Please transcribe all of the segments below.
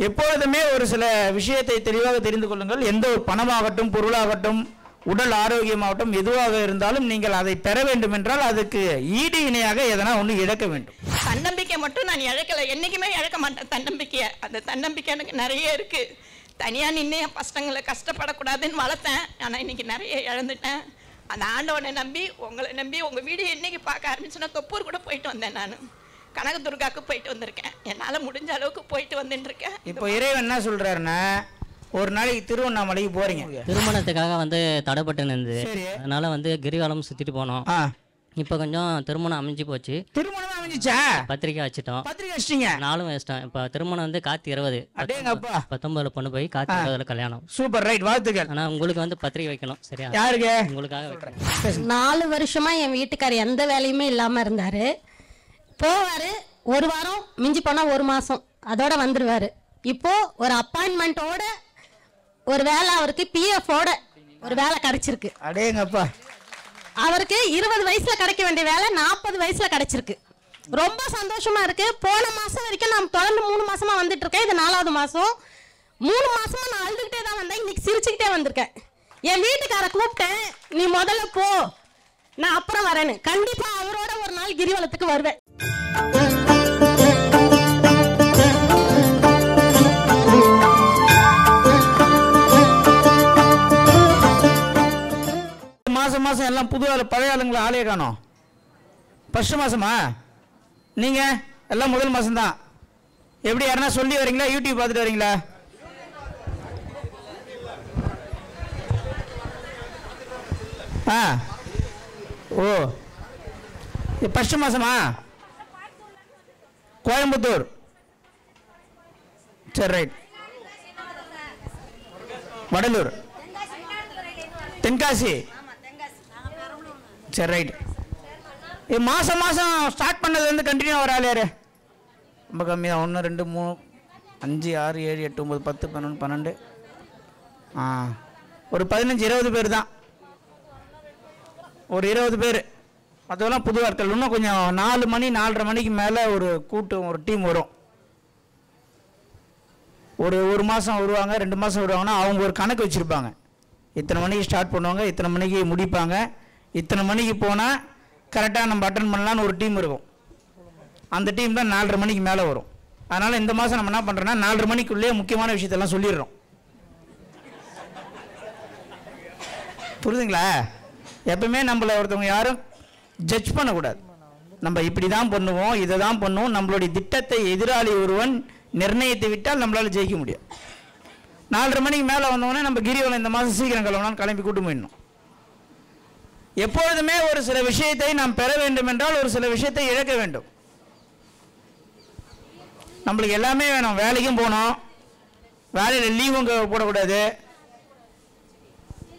எப்பொழுதுமே ஒரு சில விஷயத்தை தெளிவாக தெரிந்து கொள்ளுங்கள். எந்த ஒரு பணமாகட்டும், பொருளாகட்டும், உடல் ஆரோக்கியமாகட்டும், எதுவாக இருந்தாலும் நீங்கள் அதை பெற வேண்டும் என்றால் அதுக்கு ஈடு இணையாக எதனா ஒன்று இழக்க வேண்டும். தன்னம்பிக்கை மட்டும் நான் இழக்கலை, என்றைக்குமே இழக்க மாட்டேன் தன்னம்பிக்கையை. அந்த தன்னம்பிக்கை எனக்கு நிறைய இருக்குது. தனியாக நின்று என் பசங்களை கஷ்டப்படக்கூடாதுன்னு வளர்த்தேன். ஆனால் இன்றைக்கி நிறைய இழந்துட்டேன். அந்த ஆண்டவனை நம்பி, உங்களை நம்பி, உங்கள் வீடியோ என்றைக்கு பார்க்க ஆரம்பிச்சுன்னா தொப்பூர் கூட போயிட்டு வந்தேன். நான் கனகதுர்காவுக்கு போயிட்டு வந்திருக்கேன். என்னால் முடிஞ்ச அளவுக்கு போயிட்டு வந்துட்டுருக்கேன். இப்போ இறைவன் என்ன சொல்கிறாருன்னா, ஒரு நாளைக்கு திருவண்ணாமலைக்கு போகிறீங்க, திருமணத்துக்காக வந்து தடைப்பட்டு நின்று, அதனால வந்து கிரிவலம் சுற்றிட்டு போனோம். இப்போ கொஞ்சம் திருமணம் அமைஞ்சு போச்சு. திருமணம் அமைஞ்சிச்சா? பத்திரிக்கை வச்சுட்டோம். பத்திரிக்கை வச்சிட்டீங்க? நாளும் வச்சிட்டோம். இப்போ திருமணம் வந்து காத்து 20, 19 பொண்ணு போய் காத்து 20 கல்யாணம். சூப்பர், ரைட், வாழ்த்துக்கள். ஆனால் உங்களுக்கு வந்து பத்திரிக்கை வைக்கணும். சரியா? யாருக்கு? உங்களுக்காக வைக்கிறேன். 4 வருஷமா என் வீட்டுக்கார் எந்த வேலையுமே இல்லாமல் இருந்தார். போவார், ஒரு வாரம் மிஞ்சி போனால் 1 மாதம், அதோட வந்துடுவார். இப்போ ஒரு அப்பாயின்மெண்ட்டோட ஒரு வேலை, அவருக்கு பிஎஃபோட ஒரு வேலை கிடைச்சிருக்கு. அடேங்கப்பா, அவருக்கு 20 வயசுல கிடைக்க வேண்டிய வேலை 40 வயசுல கிடைச்சிருக்கு. ரொம்ப சந்தோஷமா இருக்கு. போன மாசம் வரைக்கும் நான் தொடர்ந்து 3 மாசமா வந்துட்டு இருக்கேன். இது 4வது மாசம். 3 மாசமா நான் அழுதுகிட்டே தான் வந்தேன். இன்னைக்கு சிரிச்சுக்கிட்டே வந்திருக்கேன். என் வீட்டுக்கார கூப்பிட்டேன், நீ முதல்ல போ, நான் அப்புறம் வரேன்னு. கண்டிப்பா அவரோட ஒரு நாள் கிரிவலத்துக்கு வருவேன். மாசம் மாசம் எல்லாம் புது ஆளு, பழைய ஆளுங்களை ஆளே காணோம். ஃபர்ஸ்ட் மாசமா? நீங்க எல்லாம் முதல் மாசம் தான். எப்படி, யாருன்னா சொல்லி வரீங்களா, யூடியூப் பார்த்துட்டு வரீங்களா? ஓ, ஃபர்ஸ்ட் மாசமா? கோயம்புத்தூர், சரி, ரைட். வடலூர், தென்காசி, சரி, ரைட். மாதம் மாதம் ஸ்டார்ட் பண்ணது வந்து கண்டினியூ வராது யார்? ரொம்ப கம்மி தான். 1 2 3 5 6 7 8 9 10 11 12, ஒரு 15 20 பேர் தான். ஒரு 20 பேர், மற்றவெல்லாம் புது ஆட்கள். இன்னும் கொஞ்சம் 4 மணி 4:30 மணிக்கு மேலே ஒரு கூட்டம், ஒரு டீம் வரும். ஒரு மாதம் வருவாங்க, 2 மாதம் வருவாங்கன்னா அவங்க ஒரு கணக்கு வச்சுருப்பாங்க. இத்தனை மணிக்கு ஸ்டார்ட் பண்ணுவாங்க, இத்தனை மணிக்கு முடிப்பாங்க, இத்தனை மணிக்கு போனால் கரெக்டாக நம்ம அட்டன் பண்ணலான்னு ஒரு டீம் இருக்கும். அந்த டீம் தான் 4:30 மணிக்கு மேலே வரும். அதனால் இந்த மாதம் நம்ம என்ன பண்ணுறோன்னா 4:30 மணிக்குள்ளேயே முக்கியமான விஷயத்தெல்லாம் சொல்லிடுறோம். புரியுதுங்களா? எப்பவுமே நம்மளை ஒருத்தவங்க யாரும் ஜட்ஜ் பண்ணக்கூடாது. நம்ம இப்படி தான் பண்ணுவோம், இதை தான் பண்ணுவோம். நம்மளுடைய திட்டத்தை எதிராளி ஒருவன் நிர்ணயித்து விட்டால் நம்மளால் ஜெயிக்க முடியும். 4:30 மணிக்கு மேலே வந்தோடனே நம்ம கிரிவலம் இந்த மாதம் சீக்கிரம் கிளம்பலாம், கிளம்பி கூட்டு போயிடணும். எப்பொழுதுமே ஒரு சில விஷயத்தை நாம் பெற வேண்டும் என்றால் ஒரு சில விஷயத்தை இழக்க வேண்டும். நம்மளுக்கு எல்லாமே வேணும். வேலைக்கும் போகணும், வேலையில் லீவும் போடக்கூடாது,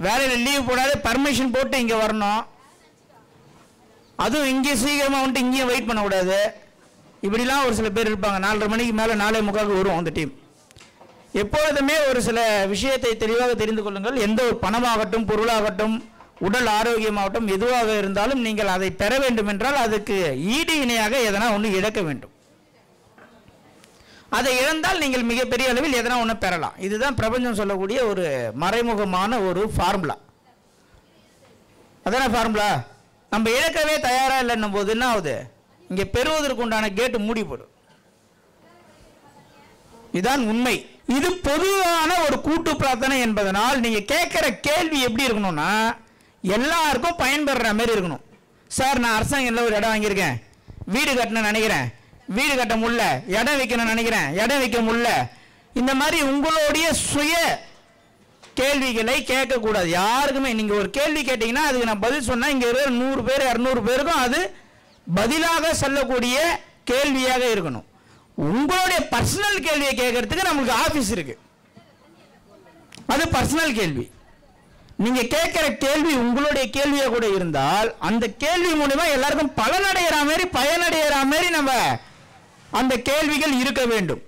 வேலையில் லீவ் போடாது பர்மிஷன் போட்டு இங்கே வரணும், அதுவும் இங்கே சீக்கிரமாக வந்துட்டு இங்கேயும் வெயிட் பண்ணக்கூடாது. இப்படிலாம் ஒரு சில பேர் இருப்பாங்க. 4:30 மணிக்கு மேலே 4:45 வரும் அந்த டீம். எப்பொழுதுமே ஒரு சில விஷயத்தை தெளிவாக தெரிந்து கொள்ளுங்கள். எந்த ஒரு பணமாகட்டும், பொருளாகட்டும், உடல் ஆரோக்கியமாகட்டும், எதுவாக இருந்தாலும் நீங்கள் அதை பெற வேண்டும் என்றால் அதுக்கு ஈடு இணையாக எதனா ஒன்று இழக்க வேண்டும். அதை இழந்தால் நீங்கள் மிகப்பெரிய அளவில் எதனா ஒன்று பெறலாம். இதுதான் பிரபஞ்சம் சொல்லக்கூடிய ஒரு மறைமுகமான ஒரு ஃபார்முலா. அதான ஃபார்முலா. நம்ம இழக்கவே தயாரா இல்லைன்னும் போது என்ன ஆகுது? இங்கே பெறுவதற்கு உண்டான கேட்டு மூடி போடும். இதுதான் உண்மை. இது பொதுவான ஒரு கூட்டு பிரார்த்தனை என்பதனால் நீங்க கேட்கிற கேள்வி எப்படி இருக்கணும்னா எல்லாருக்கும் பயன்பெற மாதிரி இருக்கணும். சார், நான் அரசாங்கத்தில் ஒரு இடம் வாங்கியிருக்கேன், வீடு கட்டணும்னு நினைக்கிறேன், வீடு கட்ட முடியல, இடம் வைக்கணும்னு நினைக்கிறேன், இடம் வைக்க முடியல. இந்த மாதிரி உங்களுடைய சுய கேள்விகளை கேட்கக்கூடாது யாருக்குமே. நீங்கள் ஒரு கேள்வி கேட்டீங்கன்னா அதுக்கு நான் பதில் சொன்னால் இங்கே இருக்கிற 100 பேர் 200 பேருக்கும் அது பதிலாக சொல்லக்கூடிய கேள்வியாக இருக்கணும். உங்களுடைய பர்சனல் கேள்வியை கேட்கறதுக்கு நம்மளுக்கு ஆஃபீஸ் இருக்கு, அது பர்சனல் கேள்வி. நீங்க கேட்கிற கேள்வி உங்களுடைய கேள்வியா கூட இருந்தால் அந்த கேள்வி மூலமா எல்லாருக்கும் பலனடைகிற மாதிரி பயனடைகிற மாதிரி நம்ம அந்த கேள்விகள் இருக்க வேண்டும்.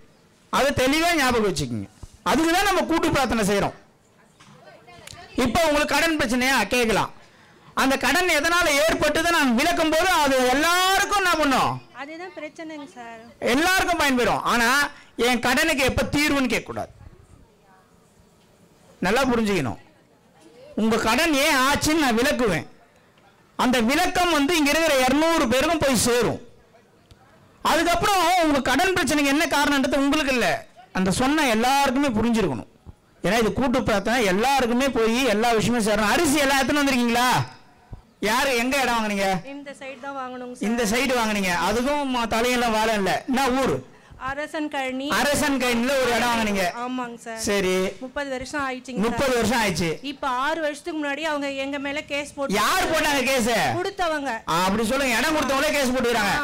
அதை தெளிவா ஞாபகம் வச்சுக்கோங்க. அதுக்குதான் நம்ம கூட்டு பிரார்த்தனை செய்யறோம். இப்ப உங்களுக்கு கடன் பிரச்சனையா கேட்கலாம். அந்த கடன் எதனால ஏற்பட்டது நான் விளக்கும் போது அது எல்லாருக்கும் என்ன பண்ணும், அதுதான் பிரச்சனைங்க சார். எல்லாருக்கும் பயன்பெறும். ஆனா என் கடனுக்கு எப்ப தீர்வுன்னு கேட்கக்கூடாது. நல்லா புரிஞ்சுக்கணும். உங்க கடன் ஏன் ஆச்சுன்னு நான் விளக்குவேன். அந்த விளக்கம் வந்து இங்க இருக்கிற 200 பேருக்கும் போய் சேரும். அதுக்கப்புறம் உங்க கடன் பிரச்சனைக்கு என்ன காரணம்ன்றது உங்களுக்கு இல்லை, அந்த சொன்ன எல்லாருக்குமே புரிஞ்சிருக்கணும். ஏன்னா இது கூட்டு பிரார்த்தனை, எல்லாருக்குமே போய் எல்லா விஷயமும் சேரணும். அரிசி எல்லாம் எடுத்துன்னு வந்திருக்கீங்களா? யாரு எங்க இடம் வாங்குனீங்க? இந்த சைடு தான் வாங்கணுங்க சார். இந்த சைடு வாங்குனீங்க. அதுக்கும் தலையெல்லாம் வாழ இல்லை. என்ன ஊர்? அரசன் கழனி. அரசன் கழனில ஒரு இடம் வாங்குனீங்க. ஆமாங்க சார். சரி, 30 வருஷம் ஆயிடுச்சுங்க. 30 வருஷம் ஆயிடுச்சு. இப்ப 6 வருஷத்துக்கு முன்னாடி அவங்க எங்க மேல கேஸ் போட்டு. யார் போட்டாங்க கேஸ்? கொடுத்தவங்க. அப்படி சொல்லுங்க. இடம் கொடுத்தவங்களே கேஸ் போட்டுறாங்க.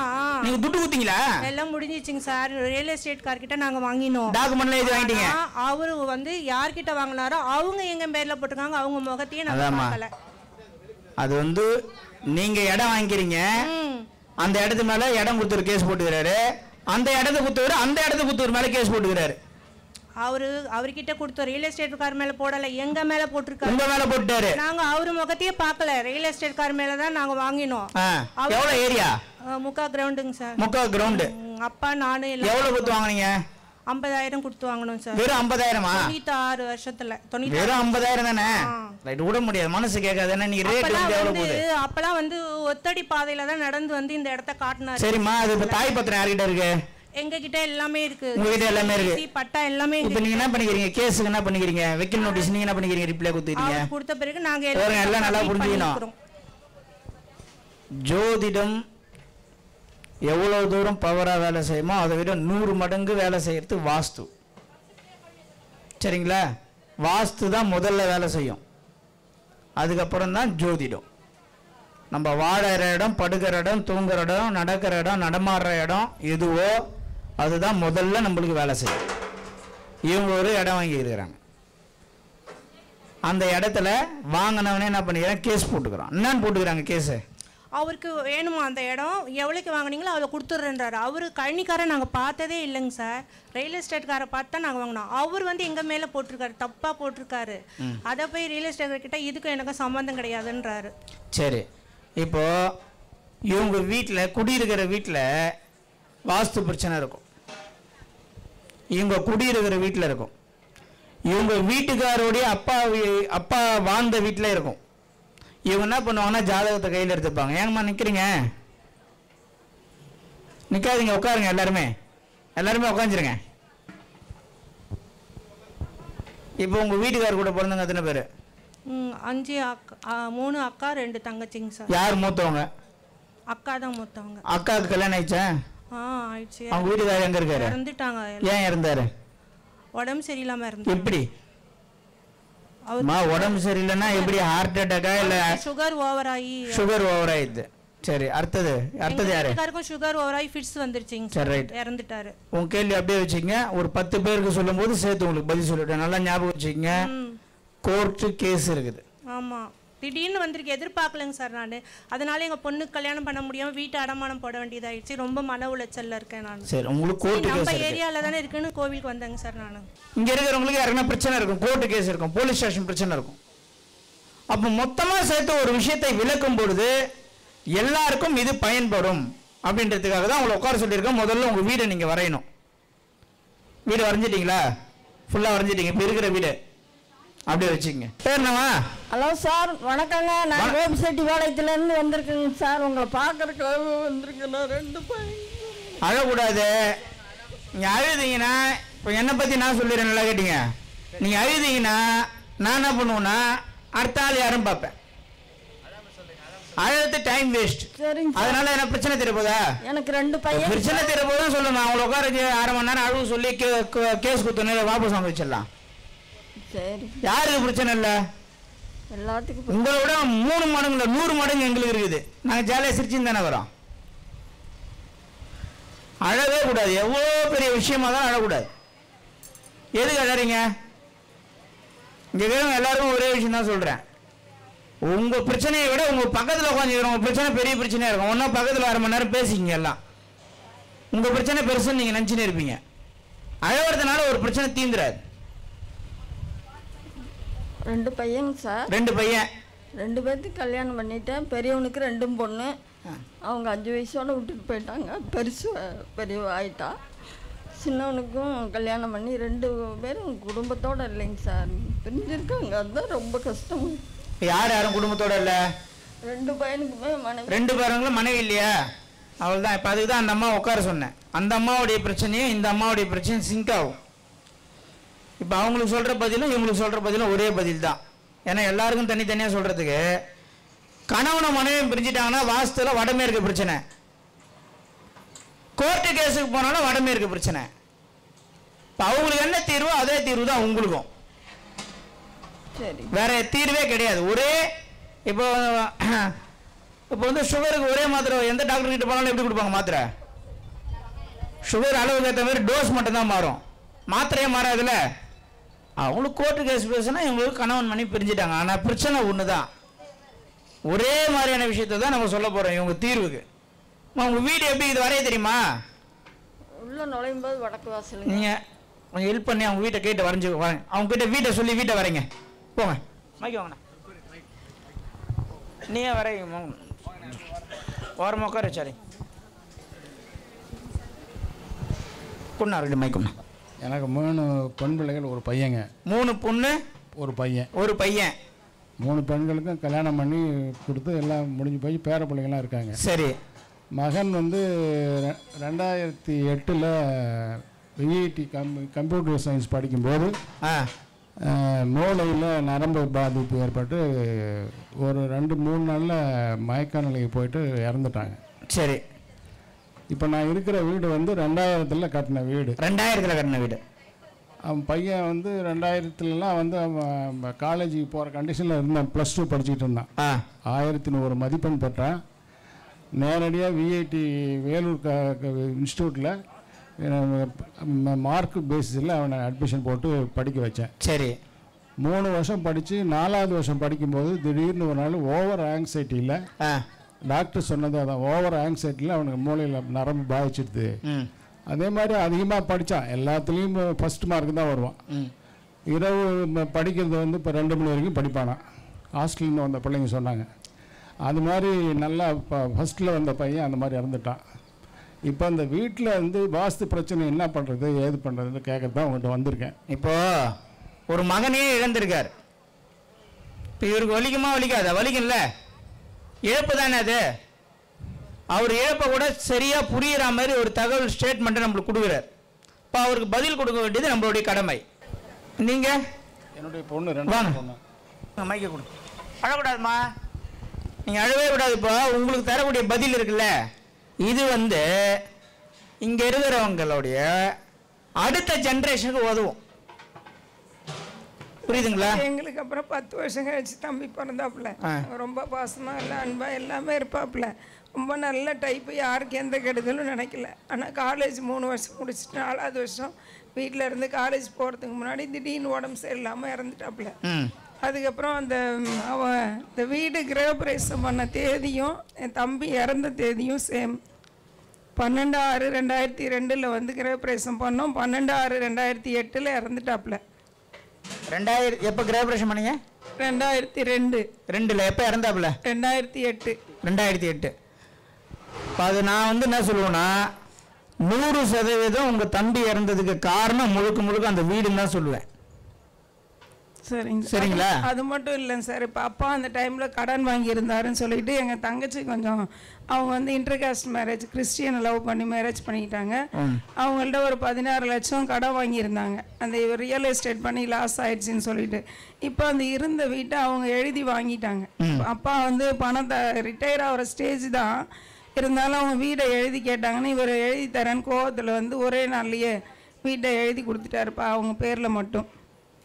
நீங்க துட்டு குத்தீங்களா? எல்லாம் முடிஞ்சிச்சுங்க சார். ரியல் எஸ்டேட் கார்கிட்ட நாங்க வாங்கினோம். டாக்குமெண்ட்ல இது வாங்கிட்டீங்க. அவரு வந்து யார்கிட்ட வாங்கினாரோ அவங்க எங்க பேர்ல போட்டுருக்காங்க. அவங்க முகத்தையே நான் பார்க்கல. அது வந்து நீங்க இடம் வாங்கிக்கிறீங்க, அந்த இடத்து மேல இடம் கொடுத்துரு கேஸ் போட்டுக்கிறாரு. அந்த இடத்த குத்துவாரு, அந்த இடத்த குத்துவர் மேல கேஸ் போட்டுக்கிறாரு. அவர்கிட்ட கொடுத்த ரியல் எஸ்டேட் கார் மேல போடல, எங்க மேல போட்டுருக்காரு. உங்க மேல போட்டாரு. நாங்க அவரு முகத்தையே பார்க்கல. ரியல் எஸ்டேட் கார் மேல தான் நாங்க வாங்கினோம். எவ்வளவு ஏரியா? முக்கா கிரவுண்டுங்க சார். முக்கா கிரவுண்ட். அப்பா நானு எல்லாம். எவ்வளவு கொடுத்து வாங்குனீங்க? 50,000 கொடுத்து வாங்கணும் சார். வெறும் 50,000மா? 96 வருஷத்துல. வெறும் 50,000 தானே? ரைட், விட முடியாது, மனசு கேட்காது. என்ன நீங்க ரேட் வந்து எவ்வளவு போகுது? அப்பலாம் வந்து ஒத்தடி பாதையில தான் நடந்து வந்து இந்த இடத்த காட்டினாரு. சரிம்மா, அது இப்ப தாய் பத்திரம் யார்கிட்ட இருக்கு? எங்க கிட்ட எல்லாமே இருக்கு. உங்ககிட்ட எல்லாமே இருக்கு. பட்டா எல்லாமே இருக்கு. இப்போ நீங்க என்ன பண்ணிக்கிறீங்க? கேஸுக்கு என்ன பண்ணிக்கிறீங்க? வெக்கில் நோட்டீஸ் நீங்க என்ன பண்ணிக்கிறீங்க? ரிப்ளை கொடுத்துறீங்க. கொடுத்த பிறகு நாங்க எல்லாம் நல்லா புரிஞ்சுக்கணும். ஜோதிடம் எவ்வளவு தூரம் பவரா வேலை செய்யுமோ அதை விட 100 மடங்கு வேலை செய்யறது வாஸ்து. சரிங்களா? வாஸ்து தான் முதல்ல வேலை செய்யும், அதுக்கப்புறம் தான் ஜோதிடம். நம்ம வாழற இடம், படுக்கிற இடம், தூங்குற இடம், நடக்கிற இடம், நடமாடுற இடம் எதுவோ அதுதான் முதல்ல நம்மளுக்கு வேலை செய்யும். இவங்க ஒரு இடம் வாங்கி இருக்கிறாங்க. அந்த இடத்துல வாங்கினவனே என்ன பண்ணிக்கிறான்? கேஸ் போட்டுக்கிறான். என்னன்னு போட்டுக்கிறாங்க கேஸு? அவருக்கு வேணுமா அந்த இடம், எவ்வளோக்கு வாங்கினீங்களோ அதை கொடுத்துட்றேன்றாரு. அவரு கழனிக்காரை நாங்கள் பார்த்ததே இல்லைங்க சார். ரியல் எஸ்டேட்காரை பார்த்து தான் நாங்கள் வாங்கினோம். அவர் வந்து எங்கள் மேலே போட்டிருக்காரு, தப்பாக போட்டிருக்காரு. அதை போய் ரியல் எஸ்டேட் கிட்ட இதுக்கும் எனக்கும் சம்மந்தம் கிடையாதுன்றாரு. சரி, இப்போ இவங்க வீட்டில் குடியிருக்கிற வீட்டில் வாஸ்து பிரச்சனை இருக்கும். இவங்க குடியிருக்கிற வீட்டில் இருக்கும். இவங்க வீட்டுக்காரோடைய அப்பா வாழ்ந்த வீட்டில் இருக்கும். இவங்க என்ன பண்ணுவாங்கன்னா ஜாதகத்தை கையில் எடுத்துப்பாங்க. ஏங்கம்மா நிற்கிறீங்க? நிற்காதீங்க, உட்காருங்க. எல்லாருமே உட்காந்துருங்க. இப்போ உங்கள் வீட்டுக்காரர் கூட பிறந்தவங்க எத்தனை பேர்? 5 அக்கா, 3 அக்கா 2 தங்கச்சிங்க சார். யார் மூத்தவங்க? அக்கா தான் மூத்தவங்க. அக்காவுக்கு கல்யாணம் ஆயிடுச்சா? ஆயிடுச்சு. அவங்க வீட்டுக்காரர் எங்கே இருக்காரு? இறந்துட்டாங்க. ஏன் இறந்தாரு? உடம்பு சரியில்லாமல் இருந்தாரு. எப்படி உடம்பு சரியில்லைன்னா எப்படி? ஹார்ட் அட்டாக்கா இல்ல சுகர் ஓவர் ஆயிடுது. சரி, அடுத்தது யாரு? சுகர் ஓவர் ஆகி ஃபிட்ஸ் வந்துருச்சுங்க. சரி, ரைட், இறந்துட்டாரு. உங்க கேள்வி அப்படியே வச்சுக்கங்க. ஒரு 10 பேருக்கு சொல்லும் போது சேர்த்து உங்களுக்கு பதில் சொல்லிட்டேன். நல்லா ஞாபகம் வச்சுக்கங்க. கோர்ட்டு கேஸ் இருக்குது. ஆமா, திடீர்னு வந்திருக்கு, எதிர்பார்க்கலங்க சார் நான். அதனால எங்க பொண்ணுக்கு கல்யாணம் பண்ண முடியாம வீட்டு அடமானம் போட வேண்டியதாயிடுச்சு. ரொம்ப மன உளைச்சல்ல இருக்கேன் நான். சரி, உங்களுக்கு கோர்ட் கேஸ் நம்ம ஏரியால தானே இருக்குன்னு கோவிலுக்கு வந்தேங்க சார் நான். இங்க இருக்கிறவங்களுக்கு யாருன்னா பிரச்சனை இருக்கும், கோர்ட் கேஸ் இருக்கும், போலீஸ் ஸ்டேஷன் பிரச்சனை இருக்கும். அப்ப மொத்தமா சேர்த்து ஒரு விஷயத்தை விளக்கும் பொழுது எல்லாருக்கும் இது பயன்படும் அப்படின்றதுக்காக தான் உங்களை உட்கார சொல்லியிருக்கேன். முதல்ல உங்க வீடை நீங்க வரையணும். வீடு வரைஞ்சிட்டீங்களா? ஃபுல்லா வரைஞ்சிட்டீங்க. இப்ப இருக்கிற வீடு அப்படியே வச்சுக்கங்க. பேர் என்னவா? ஹலோ சார், வணக்கங்க. நான் வேப்பசெட்டிபாளையத்துலேருந்து வந்திருக்கேங்க சார். உங்களை பார்க்கறதுக்காக வந்திருக்கேன். நான் 2 பையன். அழக்கூடாது. நீங்கள் அழுதீங்கன்னா இப்போ என்னை பற்றி நான் சொல்லிடுறேன், நல்லா கேட்டீங்க. நீங்கள் அழுதீங்கன்னா நான் என்ன பண்ணுவேன்னா அடுத்த ஆள் யாரும் பார்ப்பேன். அழுது டைம் வேஸ்ட். சரிங்க. அதனால என்ன பிரச்சனை தெரிய போதா? எனக்கு 2 பையன். பிரச்சனை தெரிய போதும் சொல்லுங்க. அவங்கள உட்கார 1/2 மணி நேரம் அழுவு சொல்லி கேஸ் கொடுத்தோன்னே வாபஸ் வாங்க வச்சிடலாம். சரி, யாருக்கு பிரச்சனை இல்லை? எல்லாத்துக்கும். உங்களை விட 3 மடங்கு 100 மடங்கு எங்களுக்கு இருக்குது. நாங்கள் ஜாலியாக சிரிச்சுன்னு தானே வரோம். அழவே கூடாது. எவ்வளோ பெரிய விஷயமா தான் அழக்கூடாது. எதுக்கு அழறீங்க? இங்கே இருக்கிறவங்க எல்லாருக்கும் ஒரே விஷயம் தான் சொல்கிறேன். உங்கள் பிரச்சனையை விட உங்கள் பக்கத்தில் உட்காந்துக்கிறோம் உங்கள் பிரச்சனை பெரிய பிரச்சனையாக இருக்கும். ஒன்றா பக்கத்தில் 1/2 மணி நேரம் பேசிக்கிங்க. எல்லாம் உங்கள் பிரச்சனை பெருசுன்னு நீங்கள் நினச்சின்னு இருப்பீங்க. அழகிறதுனால ஒரு பிரச்சனை தீந்துராது. 2 பையங்க சார். 2 பையன். 2 பேர்த்துக்கு கல்யாணம் பண்ணிட்டேன். பெரியவனுக்கு 2 பொண்ணு, அவங்க 5 வயசோட விட்டுட்டு போயிட்டாங்க. பெரியவ ஆயிட்டா. சின்னவனுக்கும் கல்யாணம் பண்ணி 2 பேரும் குடும்பத்தோடு இல்லைங்க சார், பிரிஞ்சிருக்காங்க. அதுதான் ரொம்ப கஷ்டம். யார் யாரும் குடும்பத்தோட இல்லை? 2 பையனுக்குமே மனைவி. 2 பேருங்களும் மனைவி இல்லையா? அவள்தான். இப்போ அதுக்கு தான் அந்த அம்மா உட்கார சொன்னேன். அந்த அம்மாவுடைய பிரச்சனையும் இந்த அம்மாவுடைய பிரச்சனையும் சிங்க் ஆகும். இப்போ அவங்களுக்கு சொல்கிற பதிலும் இவங்களுக்கு சொல்கிற பதிலும் ஒரே பதில் தான். ஏன்னா எல்லாருக்கும் தனித்தனியாக சொல்கிறதுக்கு கணவனை மனைவியும் பிரிஞ்சிட்டாங்கன்னா வாஸ்துல வடமேற்கு பிரச்சனை, கோர்ட்டு கேஸுக்கு போனாலும் வடமேற்கு பிரச்சனை. இப்போ அவங்களுக்கு என்ன தீர்வோ அதே தீர்வு தான் உங்களுக்கும். சரி, வேற தீர்வே கிடையாது. ஒரே இப்போ வந்து சுகருக்கு ஒரே மாத்திரை எந்த டாக்டர் கிட்ட போனாலும் எப்படி கொடுப்பாங்க மாத்திரை? சுகர் அளவுக்கு ஏற்ற மாதிரி டோஸ் மட்டும்தான் மாறும், மாத்திரையே மாறாதுல்ல. அவங்களுக்கு கோர்ட்டு கேஸ் பேசுனா இவங்களுக்கு கணவன் மனைவி பிரிஞ்சுட்டாங்க. ஆனால் பிரச்சனை ஒன்று தான். ஒரே மாதிரியான விஷயத்தை தான் நம்ம சொல்ல போகிறோம் இவங்க தீர்வுக்கு. உங்கள் வீடு எப்படி இது வரைய தெரியுமா? உள்ள நுழையும் போது வடக்கு வாசல். நீங்கள் கொஞ்சம் ஹெல்ப் பண்ணி அவங்க வீட்டை கேட்டு வரைஞ்சி வாங்க. அவங்க கிட்ட வீட்டை சொல்லி வீட்டை வரைங்க. போங்க மைக்கு வாங்கண்ணா. நீயே வரைங்க. ஓரமாக உட்கார வச்சாரி பொண்ணா 2 மைக்குண்ணா. எனக்கு 3 பெண் பிள்ளைகள், ஒரு பையங்க. 3 பொண்ணு ஒரு பையன். 3 பெண்களுக்கும் கல்யாணம் பண்ணி கொடுத்து எல்லாம் முடிஞ்சு போய் பேர பிள்ளைங்களாம் இருக்காங்க. சரி. மகன் வந்து 2008 விஐடி கம்ப்யூட்டர் சயின்ஸ் படிக்கும்போது மூளையில் நரம்பு பாதிப்பு ஏற்பட்டு ஒரு 2-3 நாளில் மயக்க நிலைக்கு போயிட்டு இறந்துட்டாங்க. சரி. இப்போ நான் இருக்கிற வீடு வந்து 2000 கட்டின வீடு. 2000 கட்டின வீடு. அவன் பையன் வந்து 2000 வந்து அவன் காலேஜுக்கு போகிற கண்டிஷனில் இருந்தான். +2 படிச்சுக்கிட்டு இருந்தான். 1100 மதிப்பெண் பெற்றான். நேரடியாக விஐடி வேலூர் இன்ஸ்டியூட்டில் மார்க் பேசிஸில் அவனை அட்மிஷன் போட்டு படிக்க வச்சேன். சரி. 3 வருஷம் படித்து 4வது வருஷம் படிக்கும்போது திடீர்னு ஒரு நாள் ஓவர் ஆங்ஸைட்டியில், டாக்டர் சொன்னது அதான், ஓவர் ஆங்ஸைட்டியில் அவனுக்கு மூளையில் நரம்பு பாதிச்சிடுது. அதே மாதிரி அதிகமாக படித்தான். எல்லாத்துலேயும் ஃபஸ்ட் மார்க் தான் வருவான். இரவு படிக்கிறது வந்து இப்போ 2 மணி வரைக்கும் படிப்பானான். ஹாஸ்டல்னு வந்த பிள்ளைங்க சொன்னாங்க. அது மாதிரி நல்லா இப்போ ஃபஸ்ட்டில் வந்த பையன் அந்த மாதிரி இறந்துட்டான். இப்போ அந்த வீட்டில் வந்து வாஸ்து பிரச்சனை என்ன பண்ணுறது ஏது பண்ணுறதுன்னு கேட்கறது தான் உங்கள்கிட்ட வந்திருக்கேன். இப்போது ஒரு மகனே இழந்திருக்கார். இப்போ இவருக்கு வலிக்குமா? வலிக்காத? வலிக்கும்ல, இழப்பு தானே அது. அவர் இழப்பை கூட சரியாக புரிகிற மாதிரி ஒரு தகவல் ஸ்டேட்மெண்ட்டை நம்மளுக்கு கொடுக்குறார். இப்போ அவருக்கு பதில் கொடுக்க வேண்டியது நம்மளுடைய கடமை. நீங்கள் என்னுடைய பொண்ணு 2 பொண்ணு மைக்க கொடு. அழக்கூடாதுமா, நீங்கள் அழவே கூடாது. இப்போ உங்களுக்கு தரக்கூடிய பதில் இருக்குல்ல, இது வந்து இங்கே இருக்கிறவங்களுடைய அடுத்த ஜென்ரேஷனுக்கு உதவும். புரியுதுங்களா? எங்களுக்கு அப்புறம் 10 வருஷம் கழிச்சு தம்பி பிறந்தாப்புல. ரொம்ப பாசமாக எல்லாம் அன்பாக எல்லாமே இருப்பாப்புல. ரொம்ப நல்ல டைப்பு, யாருக்கு எந்த கெடுதலும் நினைக்கல. ஆனால் காலேஜ் 3 வருஷம் முடிச்சுட்டு 4வது வருஷம் வீட்டில் இருந்து காலேஜ் போகிறதுக்கு முன்னாடி திடீர்னு உடம்பு சரியில்லாமல் இறந்துட்டாப்புல. அதுக்கப்புறம் அவன் இந்த வீடு கிரகப்பிரவேசம் பண்ண தேதியும் என் தம்பி இறந்த தேதியும் சேம். 12/6/2002 வந்து கிரகப்பிரவேசம் பண்ணோம். 12/6/2008 இறந்துட்டாப்புல. 2000 எப்போ கிரகப்பிரவேசம் பண்ணீங்க? 2002. எப்போ இறந்தாப்புல? 2008. இப்போ அது நான் வந்து என்ன சொல்லுவேன்னா 100% உங்கள் தம்பி இறந்ததுக்கு காரணம் முழுக்க அந்த வீடுன்னு தான் சொல்லுவேன். சரிங்களா? அது மட்டும் இல்லைங்க சார். இப்போ அப்பா அந்த டைமில் கடன் வாங்கியிருந்தாருன்னு சொல்லிட்டு எங்கள் தங்கச்சி கொஞ்சம் அவங்க வந்து இன்டர்காஸ்ட் மேரேஜ், கிறிஸ்டியனை லவ் பண்ணி மேரேஜ் பண்ணிக்கிட்டாங்க. அவங்கள்ட்ட ஒரு 16 லட்சம் கடன் வாங்கியிருந்தாங்க. அந்த ரியல் எஸ்டேட் பண்ணி லாஸ் ஆயிடுச்சின்னு சொல்லிட்டு இப்போ அந்த இருந்த வீட்டை அவங்க எழுதி வாங்கிட்டாங்க. அப்பா வந்து பணத்தை ரிட்டையர் ஆகிற ஸ்டேஜ் தான் இருந்தாலும் அவங்க வீடை எழுதி கேட்டாங்கன்னு இவர் எழுதி தரேன்னு கோவத்தில் வந்து ஒரே நாள்லையே வீட்டை எழுதி கொடுத்துட்டாருப்பா அவங்க பேரில் மட்டும்.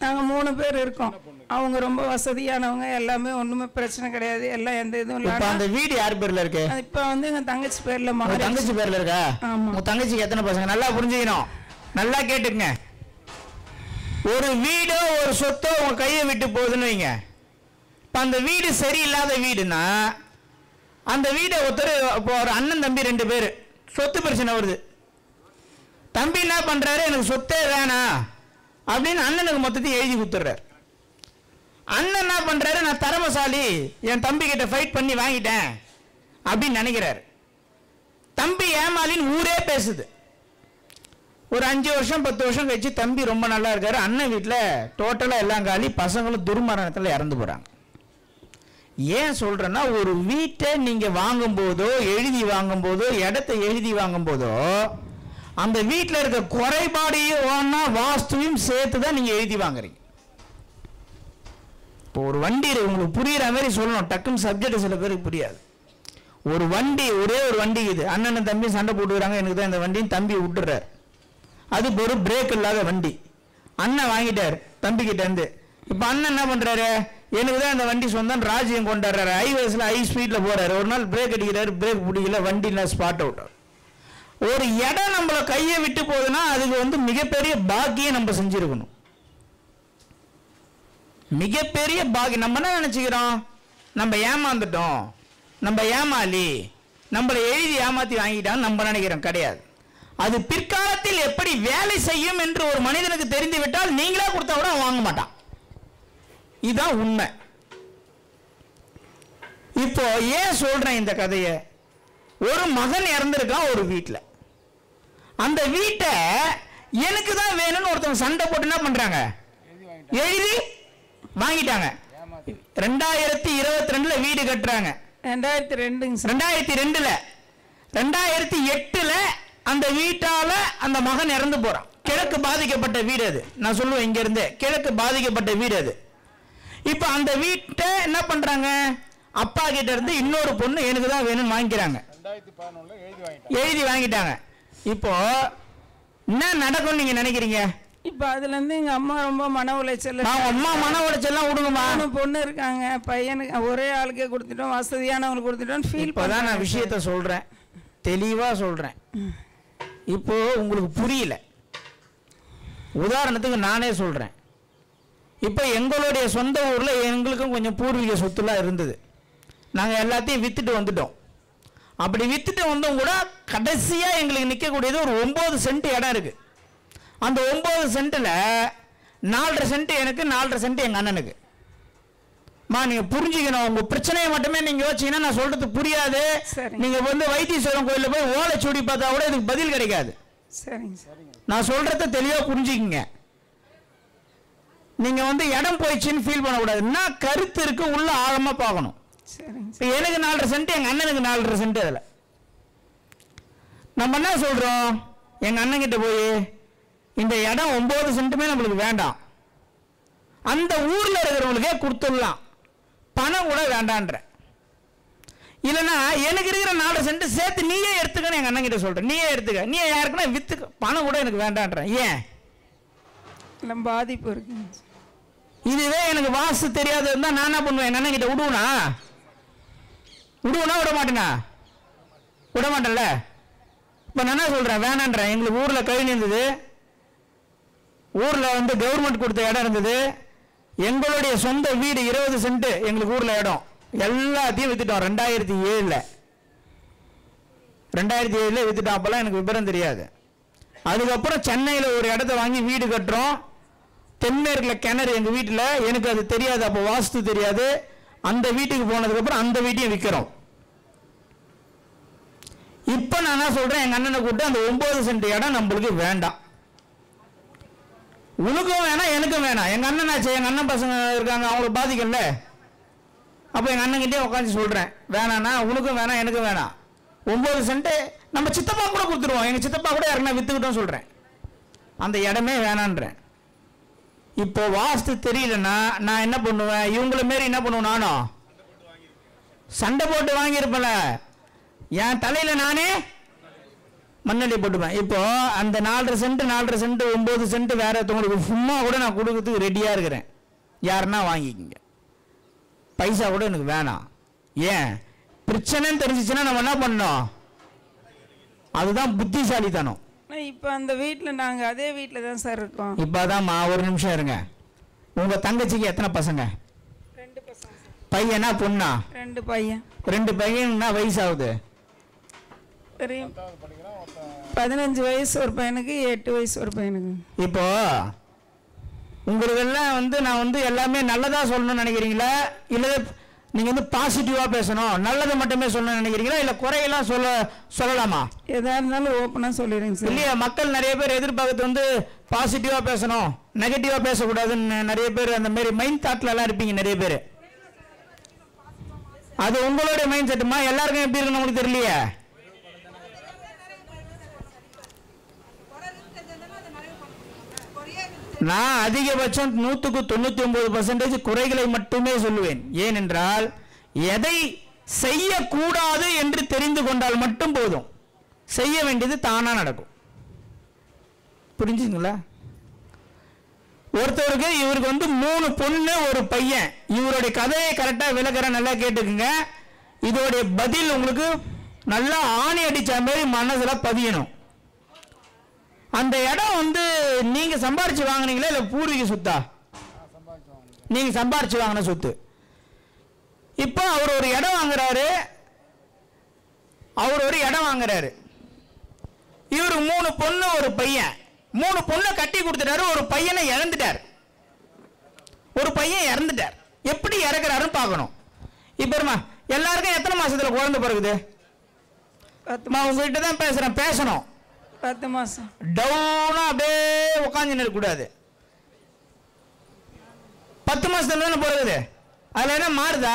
நாங்கள் 3 பேர் இருக்கோம். அவங்க ரொம்ப வசதியானவங்க, எல்லாமே ஒன்றுமே பிரச்சனை கிடையாது, எல்லாம் எந்த இதுவும் இல்லை. அந்த வீடு யார் பேரில் இருக்கு? இப்போ வந்து எங்கள் தங்கச்சி பேரில். தங்கச்சி பேரில் இருக்கா? ஆமாம். உங்கள் தங்கச்சிக்கு எத்தனை பசங்க? நல்லா புரிஞ்சுக்கணும், நல்லா கேட்டுக்குங்க. ஒரு வீடோ ஒரு சொத்தோ உங்கள் கையை விட்டு போகுதுன்னு வைங்க. இப்போ அந்த வீடு சரியில்லாத வீடுனா அந்த வீடை ஒருத்தர், இப்போ ஒரு அண்ணன் தம்பி 2 பேர், சொத்து பிரச்சனை வருது. தம்பி என்ன பண்ணுறாரு, எனக்கு சொத்தே வேணாம் அப்படின்னு அண்ணனுக்கு மொத்தத்தையும் எழுதி கொடுத்துட்றாரு. அண்ணன் என்ன பண்ணுறாரு, நான் திறமசாலி, என் தம்பி கிட்ட ஃபைட் பண்ணி வாங்கிட்டேன் அப்படின்னு நினைக்கிறாரு. தம்பி ஏமாலின்னு ஊரே பேசுது. ஒரு 5 வருஷம் 10 வருஷம் கழிச்சு தம்பி ரொம்ப நல்லா இருக்காரு. அண்ணன் வீட்டில் டோட்டலாக எல்லாம் காலி, பசங்களும் துர்மரணத்தில் இறந்து போகிறாங்க. ஏன் சொல்கிறேன்னா, ஒரு வீட்டை நீங்கள் வாங்கும்போதோ எழுதி வாங்கும்போதோ இடத்தை எழுதி வாங்கும்போதோ அந்த வீட்டில் இருக்க குறைபாடையும் ஒன்றா வாஸ்துவையும் சேர்த்து தான் நீங்கள் எழுதி வாங்குறீங்க. இப்போ ஒரு வண்டி உங்களுக்கு புரிகிற மாதிரி சொல்லணும், டக்குன்னு சப்ஜெக்ட் சில பேருக்கு புரியாது. ஒரு வண்டி, ஒரே ஒரு வண்டி இது, அண்ணன் தம்பி சண்டை போட்டுக்கிறாங்க, எனக்கு தான் இந்த வண்டின்னு தம்பி விட்டுறாரு. அது ஒரு பிரேக் இல்லாத வண்டி. அண்ணன் வாங்கிட்டார் தம்பிக்கிட்ட இருந்து. இப்போ அண்ணன் என்ன பண்ணுறாரு, எனக்கு தான் இந்த வண்டி சொந்தம் ராஜ்யம் கொண்டாடுறாரு. ஹைவேஸில் ஹை ஸ்பீடில் போகிறாரு. ஒரு நாள் பிரேக் அடிக்கிறாரு, பிரேக் பிடிக்கல, வண்டியில் ஸ்பாட் அவுட். ஒரு இடம் நம்மளை கையை விட்டு போகுதுன்னா அதுக்கு மிகப்பெரிய பாக்கியம் நம்ம செஞ்சிருக்கணும். மிகப்பெரிய பாக்கியம். நம்ம என்ன நினச்சிக்கிறோம், நம்ம ஏமாந்துட்டோம், நம்ம ஏமாளி, நம்மளை எழுதி ஏமாற்றி வாங்கிட்டான்னு நம்ம நினைக்கிறோம். கிடையாது. அது பிற்காலத்தில் எப்படி வேலை செய்யும் என்று ஒரு மனிதனுக்கு தெரிந்து விட்டால் நீங்களா கொடுத்தா கூட வாங்க மாட்டான். இதுதான் உண்மை. இப்போ ஏன் சொல்றேன் இந்த கதையை, ஒரு மகன் இறந்திருக்கான் ஒரு வீட்டில். அந்த வீட்டை எனக்கு தான் வேணும்னு ஒருத்தவங்க சண்டை போட்டு என்ன பண்றாங்க, எழுதி வாங்கிட்டாங்க. 2022 வீடு கட்டுறாங்க. 2002ல 2008ல அந்த வீட்டால அந்த மகன் இறந்து போறான். கிழக்கு பாதிக்கப்பட்ட வீடு அது. நான் சொல்லுவேன் இங்க இருந்து, கிழக்கு பாதிக்கப்பட்ட வீடு அது. இப்ப அந்த வீட்டை என்ன பண்றாங்க, அப்பா கிட்ட இருந்து இன்னொரு பொண்ணு எனக்கு தான் வேணும்னு வாங்கிக்கிறாங்க. 2011 எழுதி வாங்கிட்டாங்க. இப்போ என்ன நடக்கும் நீங்க நினைக்கிறீங்க? இப்போ அதுல இருந்து எங்க அம்மா ரொம்ப மன உளைச்சல். அம்மா மன உளைச்சல்லாம் விடுங்கம்மா. பொண்ணு இருக்காங்க, பையனுக்கு ஒரே ஆளுக்கே கொடுத்துட்டோம், வசதியானவங்களுக்கு கொடுத்துட்டோம் ஃபீல். இப்போதான் நான் விஷயத்த சொல்றேன், தெளிவா சொல்றேன். இப்போ உங்களுக்கு புரியல. உதாரணத்துக்கு நானே சொல்றேன். இப்போ எங்களுடைய சொந்த ஊர்ல எங்களுக்கும் கொஞ்சம் பூர்வீக சொத்துலாம் இருந்தது. நாங்க எல்லாத்தையும் வித்துட்டு வந்துட்டோம். அப்படி வித்துட்டு வந்தோம் கூட கடைசியா எங்களுக்கு நிற்கக்கூடியது ஒரு 9 சென்ட் இடம் இருக்கு. அந்த 9 சென்ட்ல 4.5 சென்ட் எனக்கு, 4.5 சென்ட் எங்க அண்ணனுக்கு. நீங்க புரிஞ்சுக்கணும். உங்க பிரச்சனையை மட்டுமே நீங்க யோசிச்சீங்கன்னா நான் சொல்றது புரியாது. நீங்க வைத்தீஸ்வரன் கோயில்ல போய் ஓலைச்சுவடி பார்த்தா கூட இதுக்கு பதில் கிடைக்காது. நான் சொல்றத தெளிவா புரிஞ்சுக்கிங்க. நீங்க இடம் போயிடுச்சுன்னு ஃபீல் பண்ணக்கூடாது. என்ன கருத்து இருக்கு உள்ள ஆழமா பார்க்கணும். எனக்கு 4.5 சென்ட், எங்க அண்ணனுக்கு 4.5 சென்ட். அதுல நம்ம என்ன சொல்றோம், எங்க அண்ணன் கிட்ட போய் இந்த இடம் 9 சென்ட்டுமே நம்மளுக்கு வேண்டாம், அந்த ஊர்ல இருக்கிறவங்களுக்கே கொடுத்துடலாம், பணம் கூட வேண்டான்ற. இல்லைன்னா எனக்கு இருக்கிற 4 சென்ட் சேர்த்து நீயே எடுத்துக்கன்னு எங்க அண்ணன் கிட்ட சொல்றேன். நீயே எடுத்துக்க, நீ யாருக்குன்னா வித்துக்க, பணம் கூட எனக்கு வேண்டான்ற. ஏன் பாதிப்பு இருக்கு. இதுவே எனக்கு வாசு தெரியாது இருந்தா நான் என்ன பண்ணுவேன், எங்க அண்ணன் கிட்ட விடுவனா விட மாட்டேனா? விட மாட்டேன்ல. இப்ப நான் என்ன சொல்றேன், வேணான்றேன். எங்களுக்கு ஊர்ல கழிவு இருந்தது, ஊர்ல கவர்மெண்ட் கொடுத்த இடம் இருந்தது. எங்களுடைய சொந்த வீடு 20 சென்ட் எங்களுக்கு ஊர்ல இடம், எல்லாத்தையும் வித்துட்டோம். 2007 வித்துட்டோம். அப்பெல்லாம் எனக்கு விவரம் தெரியாது. அதுக்கப்புறம் சென்னையில் ஒரு இடத்த வாங்கி வீடு கட்டுறோம். தென்மேற்குல கிணறு எங்க வீட்டில், எனக்கு அது தெரியாது, அப்போ வாஸ்து தெரியாது. அந்த வீட்டுக்கு போனதுக்கு அப்புறம் அந்த வீட்டையும் விற்கிறோம். இப்ப நான் என்ன சொல்றேன், எங்க அண்ணனை கூப்பிட்டு அந்த 9 சென்ட் இடம் நம்மளுக்கு வேண்டாம், உனக்கும் வேணாம் எனக்கும் வேணாம். எங்க அண்ணன் ஆச்சு, எங்க அண்ணன் பசங்க இருக்காங்க, அவங்களுக்கு பாதிக்கல. அப்போ எங்க அண்ணன் கிட்டே உட்காந்து சொல்றேன், வேணாண்ணா உனக்கும் வேணாம் எனக்கும் வேணாம், 9 சென்ட் நம்ம சித்தப்பா கூட கொடுத்துருவோம், எங்க சித்தப்பா கூட யாருன்னா வித்துக்கிட்டோம் சொல்றேன், அந்த இடமே வேணான்றேன். இப்போ வாஸ்து தெரியலன்னா நான் என்ன பண்ணுவேன், இவங்கள மாரி என்ன பண்ணுவேன், நானும் சண்டை போட்டு வாங்கியிருப்பேன்ல, என் தலையில நானே மண்ணடி போட்டுப்பேன். இப்போ அந்த 4.5 சென்ட் 9 சென்ட் வேற ஒருத்தவங்களுக்கு சும்மா கூட நான் கொடுக்கறதுக்கு ரெடியா இருக்கிறேன். யாருன்னா வாங்கிக்கங்க, பைசா கூட எனக்கு வேணாம். ஏன் பிரச்சனைன்னு தெரிஞ்சிச்சுன்னா நம்ம என்ன பண்ணோம், அதுதான் புத்திசாலித்தனம். இப்போ அந்த வீட்டில் நாங்கள் அதே வீட்டில் தான் சார் இருக்கோம். இப்போதாம்மா ஒரு நிமிஷம் இருங்க. உங்க தங்கச்சிக்கு எத்தனை பசங்க? 2 பசங்க. பையனா பொண்ணா? 2 பையன். 2 பையன்னா வயசாகுது? 15 வயசு ஒரு பையனுக்கு, 8 வயசு ஒரு பையனுக்கு. இப்போ உங்களுக்கெல்லாம் நான் எல்லாமே நல்லதா சொல்லணும்னு நினைக்கிறீங்களா, இல்லை நீங்க வந்து பாசிட்டிவா பேசணும், நல்லதை மட்டுமே சொல்லணும்னு நினைக்கிறீங்களா, இல்ல குறையெல்லாம் சொல்லலாமா? எதா இருந்தாலும் ஓப்பனா சொல்லிடுங்க சார். இல்லையா, மக்கள் நிறைய பேர் எதிர்பார்க்கறது வந்து பாசிட்டிவா பேசணும், நெகட்டிவா பேசக்கூடாதுன்னு நிறைய பேர் அந்த மாதிரி மைண்ட் தாட்ல எல்லாம் இருப்பீங்க நிறைய பேர். அது உங்களுடைய மைண்ட் செட்டுமா? எல்லாருக்கும் எப்படி இருக்குன்னு உங்களுக்கு தெரியலையே. நான் அதிகபட்சம் 99% குறைகளை மட்டுமே சொல்லுவேன். ஏனென்றால் எதை செய்யக்கூடாது என்று தெரிந்து கொண்டால் மட்டும் போதும், செய்ய வேண்டியது தானா நடக்கும். புரிஞ்சுங்களா? ஒருத்தருக்கு இவருக்கு வந்து 3 பொண்ணு 1 பையன். இவருடைய கதையை கரெக்டா விளக்குற, நல்லா கேட்டுக்குங்க. இதோடைய பதில் உங்களுக்கு நல்லா ஆணி அடிச்ச மாதிரி மனசுல பதியணும். அந்த இடம் வந்து நீங்க சம்பாரிச்சு வாங்குனீங்களா இல்ல பூர்வீக சொத்தா? நீங்க சம்பாரிச்சு வாங்கின சொத்து. இப்போ அவர் ஒரு இடம் வாங்குறாரு, இவரு 3 பொண்ணு 1 பையன். 3 பொண்ணை கட்டி கொடுத்துட்டாரு, ஒரு பையனை இழந்துட்டார். எப்படி இறக்குறாருன்னு பார்க்கணும். இப்போ எல்லாருக்கும் எத்தனை மாசத்துல குழந்தை பிறகுது? உங்ககிட்ட தான் பேசுறேன், பேசணும். 10 மாசம் டவுனா அப்படியே உட்காந்து இருக்கக்கூடாது. 10 மாசத்துல தானே பிறகுது. அதுல என்ன மாறுதா?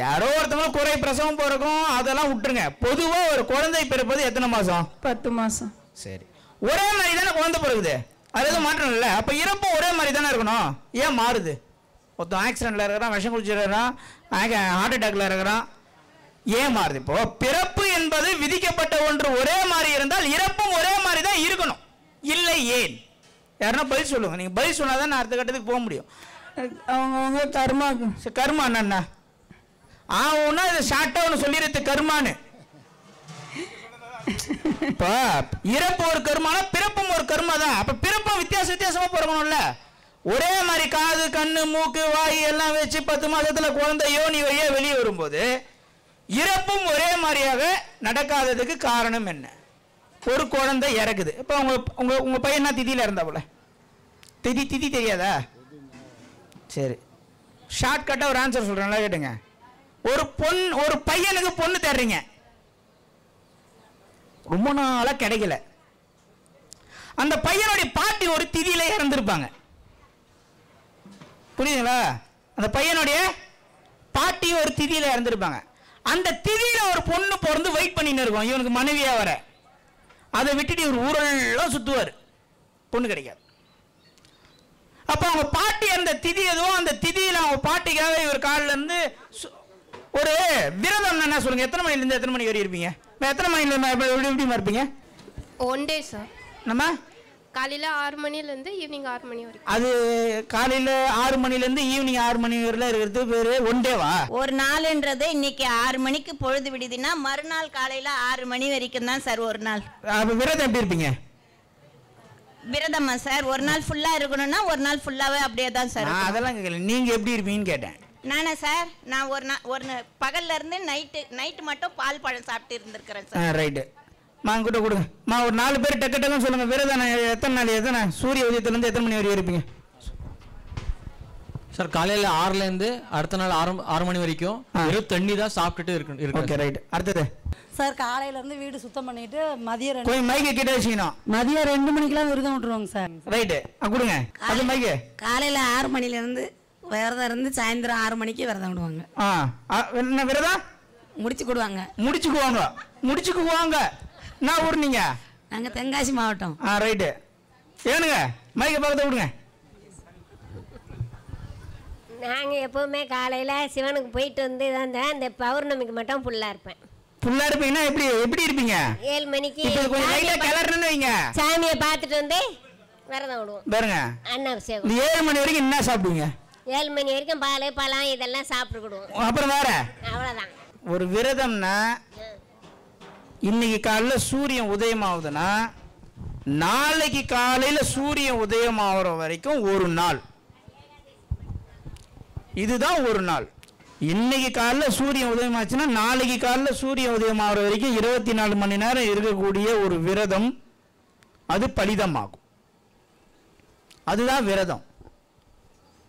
யாரோ ஒருத்தவங்க குறை பிரசவம் பிறக்கும், அதெல்லாம் விட்டுருங்க. பொதுவா ஒரு குழந்தை பிறப்பது எத்தனை மாசம்? 10 மாசம். சரி, ஒரே மாதிரி தானே குழந்தை பிறகுது, அது எதுவும் மாற்றம் இல்லை. அப்ப இறப்பும் ஒரே மாதிரி தானே இருக்கணும். ஏன் மாறுது? ஒருத்தன் ஆக்சிடென்ட்ல இருக்கிறான், விஷம் குடிச்சிருக்கிறான், ஹார்ட் அட்டாக்ல இருக்கிறான், ஏன் மாறுது? இப்போ பிறப்பு என்பது விதிக்கப்பட்ட ஒன்று ஒரே மாதிரி இருந்தால் இறப்பும் ஒரே மாதிரி தான் இருக்கணும். இல்லை ஏன்? யாருன்னா பதில் சொல்லுங்க. நீங்க பதில் சொன்னாதான் நான் அடுத்த கட்டத்துக்கு போக முடியும். அவங்க கர்மா. கர்மா என்ன? ஆகும்னா இதை ஷார்ட்டா ஒன்று சொல்லிடுறது கர்மான்னு. இப்போ இறப்பு ஒரு கர்மானா பிறப்பும் ஒரு கர்மா தான். அப்ப பிறப்பும் வித்தியாசமா பிறக்கணும்ல. ஒரே மாதிரி காது கண்ணு மூக்கு வாய் எல்லாம் வச்சு 10 மாசத்துல குழந்தை யோனி வழியா வெளியே வரும்போது இறப்பும் ஒரே மாதிரியாக நடக்காததுக்கு காரணம் என்ன? ஒரு குழந்தை இறக்குது. இப்போ உங்க பையனா திதியில இருந்தாப்புல, திதி தெரியாதா? சரி, ஷார்ட்கட்டா ஒரு ஆன்சர் சொல்றேன், நல்லா கேட்டுங்க. ஒரு பையனுக்கு பொண்ணு தேடுறீங்க, ரொம்ப நாளா கிடைக்கல. அந்த பையனுடைய பாட்டி ஒரு திதியில இறந்திருப்பாங்க. புரியுதுங்களா? அந்த பையனுடைய பாட்டி ஒரு திதியில இறந்திருப்பாங்க. அந்த திதியில ஒரு பொண்ணு பிறந்து வெயிட் பண்ணின்னு இருக்கும் இவனுக்கு மனைவியா வர. அதை விட்டுட்டு இவர் ஊரெல்லாம் சுத்துவார், பொண்ணு கிடைக்காது. அப்ப அவங்க பாட்டி அந்த திதி எதுவும், அந்த திதியில அவங்க பாட்டிக்காக இவர் காலில இருந்து ஒரு விரதம் என்ன சொல்லுங்க. எத்தனை மணில இருந்து எத்தனை மணி வரை இருப்பீங்க? எத்தனை மணில எப்படி இருப்பீங்க? 1 டே சார். நம்ம காலையில 6 மணிலேருந்து ஈவினிங் 6 மணி வரைக்கும். அது காலையில 6 மணிலேருந்து ஈவினிங் 6 மணி வரையில இருக்கிறது பேரு 1 டேவா? ஒரு நாள்ன்றது இன்னைக்கு 6 மணிக்கு பொழுது விடுதுன்னா மறுநாள் காலையில 6 மணி வரைக்கும் தான் சார் ஒரு நாள். அப்ப விரதம் எப்படி இருப்பீங்க? விரதமா சார்? ஒரு நாள் ஃபுல்லா இருக்கணும்னா ஒரு நாள் ஃபுல்லாவே அப்படியே தான் சார். அதெல்லாம் கேட்கல, நீங்க எப்படி இருப்பீங்கன்னு கேட்டேன். நானா சார்? நான் ஒரு பகல்ல இருந்து நைட்டு மட்டும் பால் பழம் சாப்பிட்டு இருந்திருக்கிறேன் சார். ரைட்டு. கிட்ட கொடுங்க. ஒரு 4 பேர் டக்கு சொல்லுங்க. விரதம் எத்தனை நாள், எத்தனை சூரிய உதயத்திலிருந்து எத்தனை மணி வரை இருப்பீங்க சார்? காலையில 6லேருந்து அடுத்த நாள் 6 மணி வரைக்கும் வெறும் தண்ணி தான் சாப்பிட்டுட்டு இருக்கு. Okay, right. அடுத்தது சார், காலையில இருந்து வீடு சுத்தம் பண்ணிட்டு மதியம் கொஞ்சம் மைக்க கிட்ட வச்சுக்கணும். மதியம் 2 மணிக்கெல்லாம் விரதம் விட்டுருவாங்க சார். ரைட்டு, கொடுங்க. அது மைக்க காலையில 6 மணில இருந்து விரதம் இருந்து சாயந்தரம் 6 மணிக்கு விரதம் விடுவாங்க. என்ன விரதம்? முடிச்சுக்குவாங்க. நான் ஊர் நீங்க? நாங்க தென்காசி மாவட்டம். ரைட்டு. ஏனுங்க மைக்க பக்கத்தை விடுங்க. நாங்கள் எப்போவுமே காலையில் சிவனுக்கு போயிட்டு வந்து தான் இந்த பௌர்ணமிக்கு மட்டும் ஃபுல்லாக இருப்பேன். ஃபுல்லாக இருப்பீங்கன்னா எப்படி இருப்பீங்க? 7 மணிக்கு சாமியை பார்த்துட்டு வந்து விரதம் விடுவோம். பாருங்க, அன்னாபிஷேகம் 7 மணி வரைக்கும் என்ன சாப்பிடுவீங்க? 7 மணி வரைக்கும் பால் பழம் இதெல்லாம் சாப்பிட்டுக்கிடுவோம். அப்புறம் வேற அவ்வளோதான். ஒரு விரதம்னா இன்னைக்கு காலையில் சூரியன் உதயம் ஆகுதுன்னா நாளைக்கு காலையில் சூரியன் உதயம் ஆகிற வரைக்கும் ஒரு நாள். இதுதான் ஒரு நாள். இன்னைக்கு காலையில் சூரியன் உதயம் ஆச்சுன்னா நாளைக்கு காலையில் சூரியன் உதயம் ஆகிற வரைக்கும் 24 மணி நேரம் இருக்கக்கூடிய ஒரு விரதம், அது பலிதமாகும். அதுதான் விரதம்.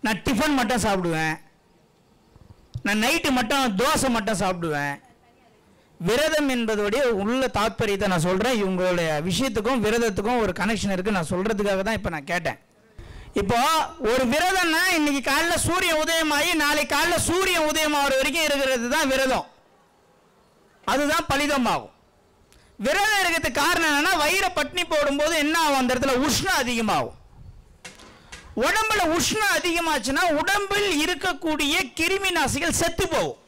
நான் டிஃபன் மட்டும் சாப்பிடுவேன், நான் நைட்டு மட்டும் தோசை மட்டும் சாப்பிடுவேன். விரதம் என்பதோடைய உள்ள தாற்பயத்தை நான் சொல்கிறேன். இவங்களுடைய விஷயத்துக்கும் விரதத்துக்கும் ஒரு கனெக்ஷன் இருக்குது. நான் சொல்கிறதுக்காக தான் இப்போ நான் கேட்டேன். இப்போ ஒரு விரதம்னா இன்னைக்கு காலைல சூரியன் உதயமாகி நாளைக்கு காலைல சூரியன் உதயமாகிற வரைக்கும் இருக்கிறது தான் விரதம். அதுதான் பலிதமாகும். விரதம் இருக்கிறதுக்கு காரணம் என்னன்னா, வயிறை பட்னி போடும்போது என்ன ஆகும், அந்த இடத்துல உஷ்ணம் அதிகமாகும். உடம்புல உஷ்ணம் அதிகமாச்சுன்னா உடம்பில் இருக்கக்கூடிய கிருமி நாசிகள் செத்து போகும்.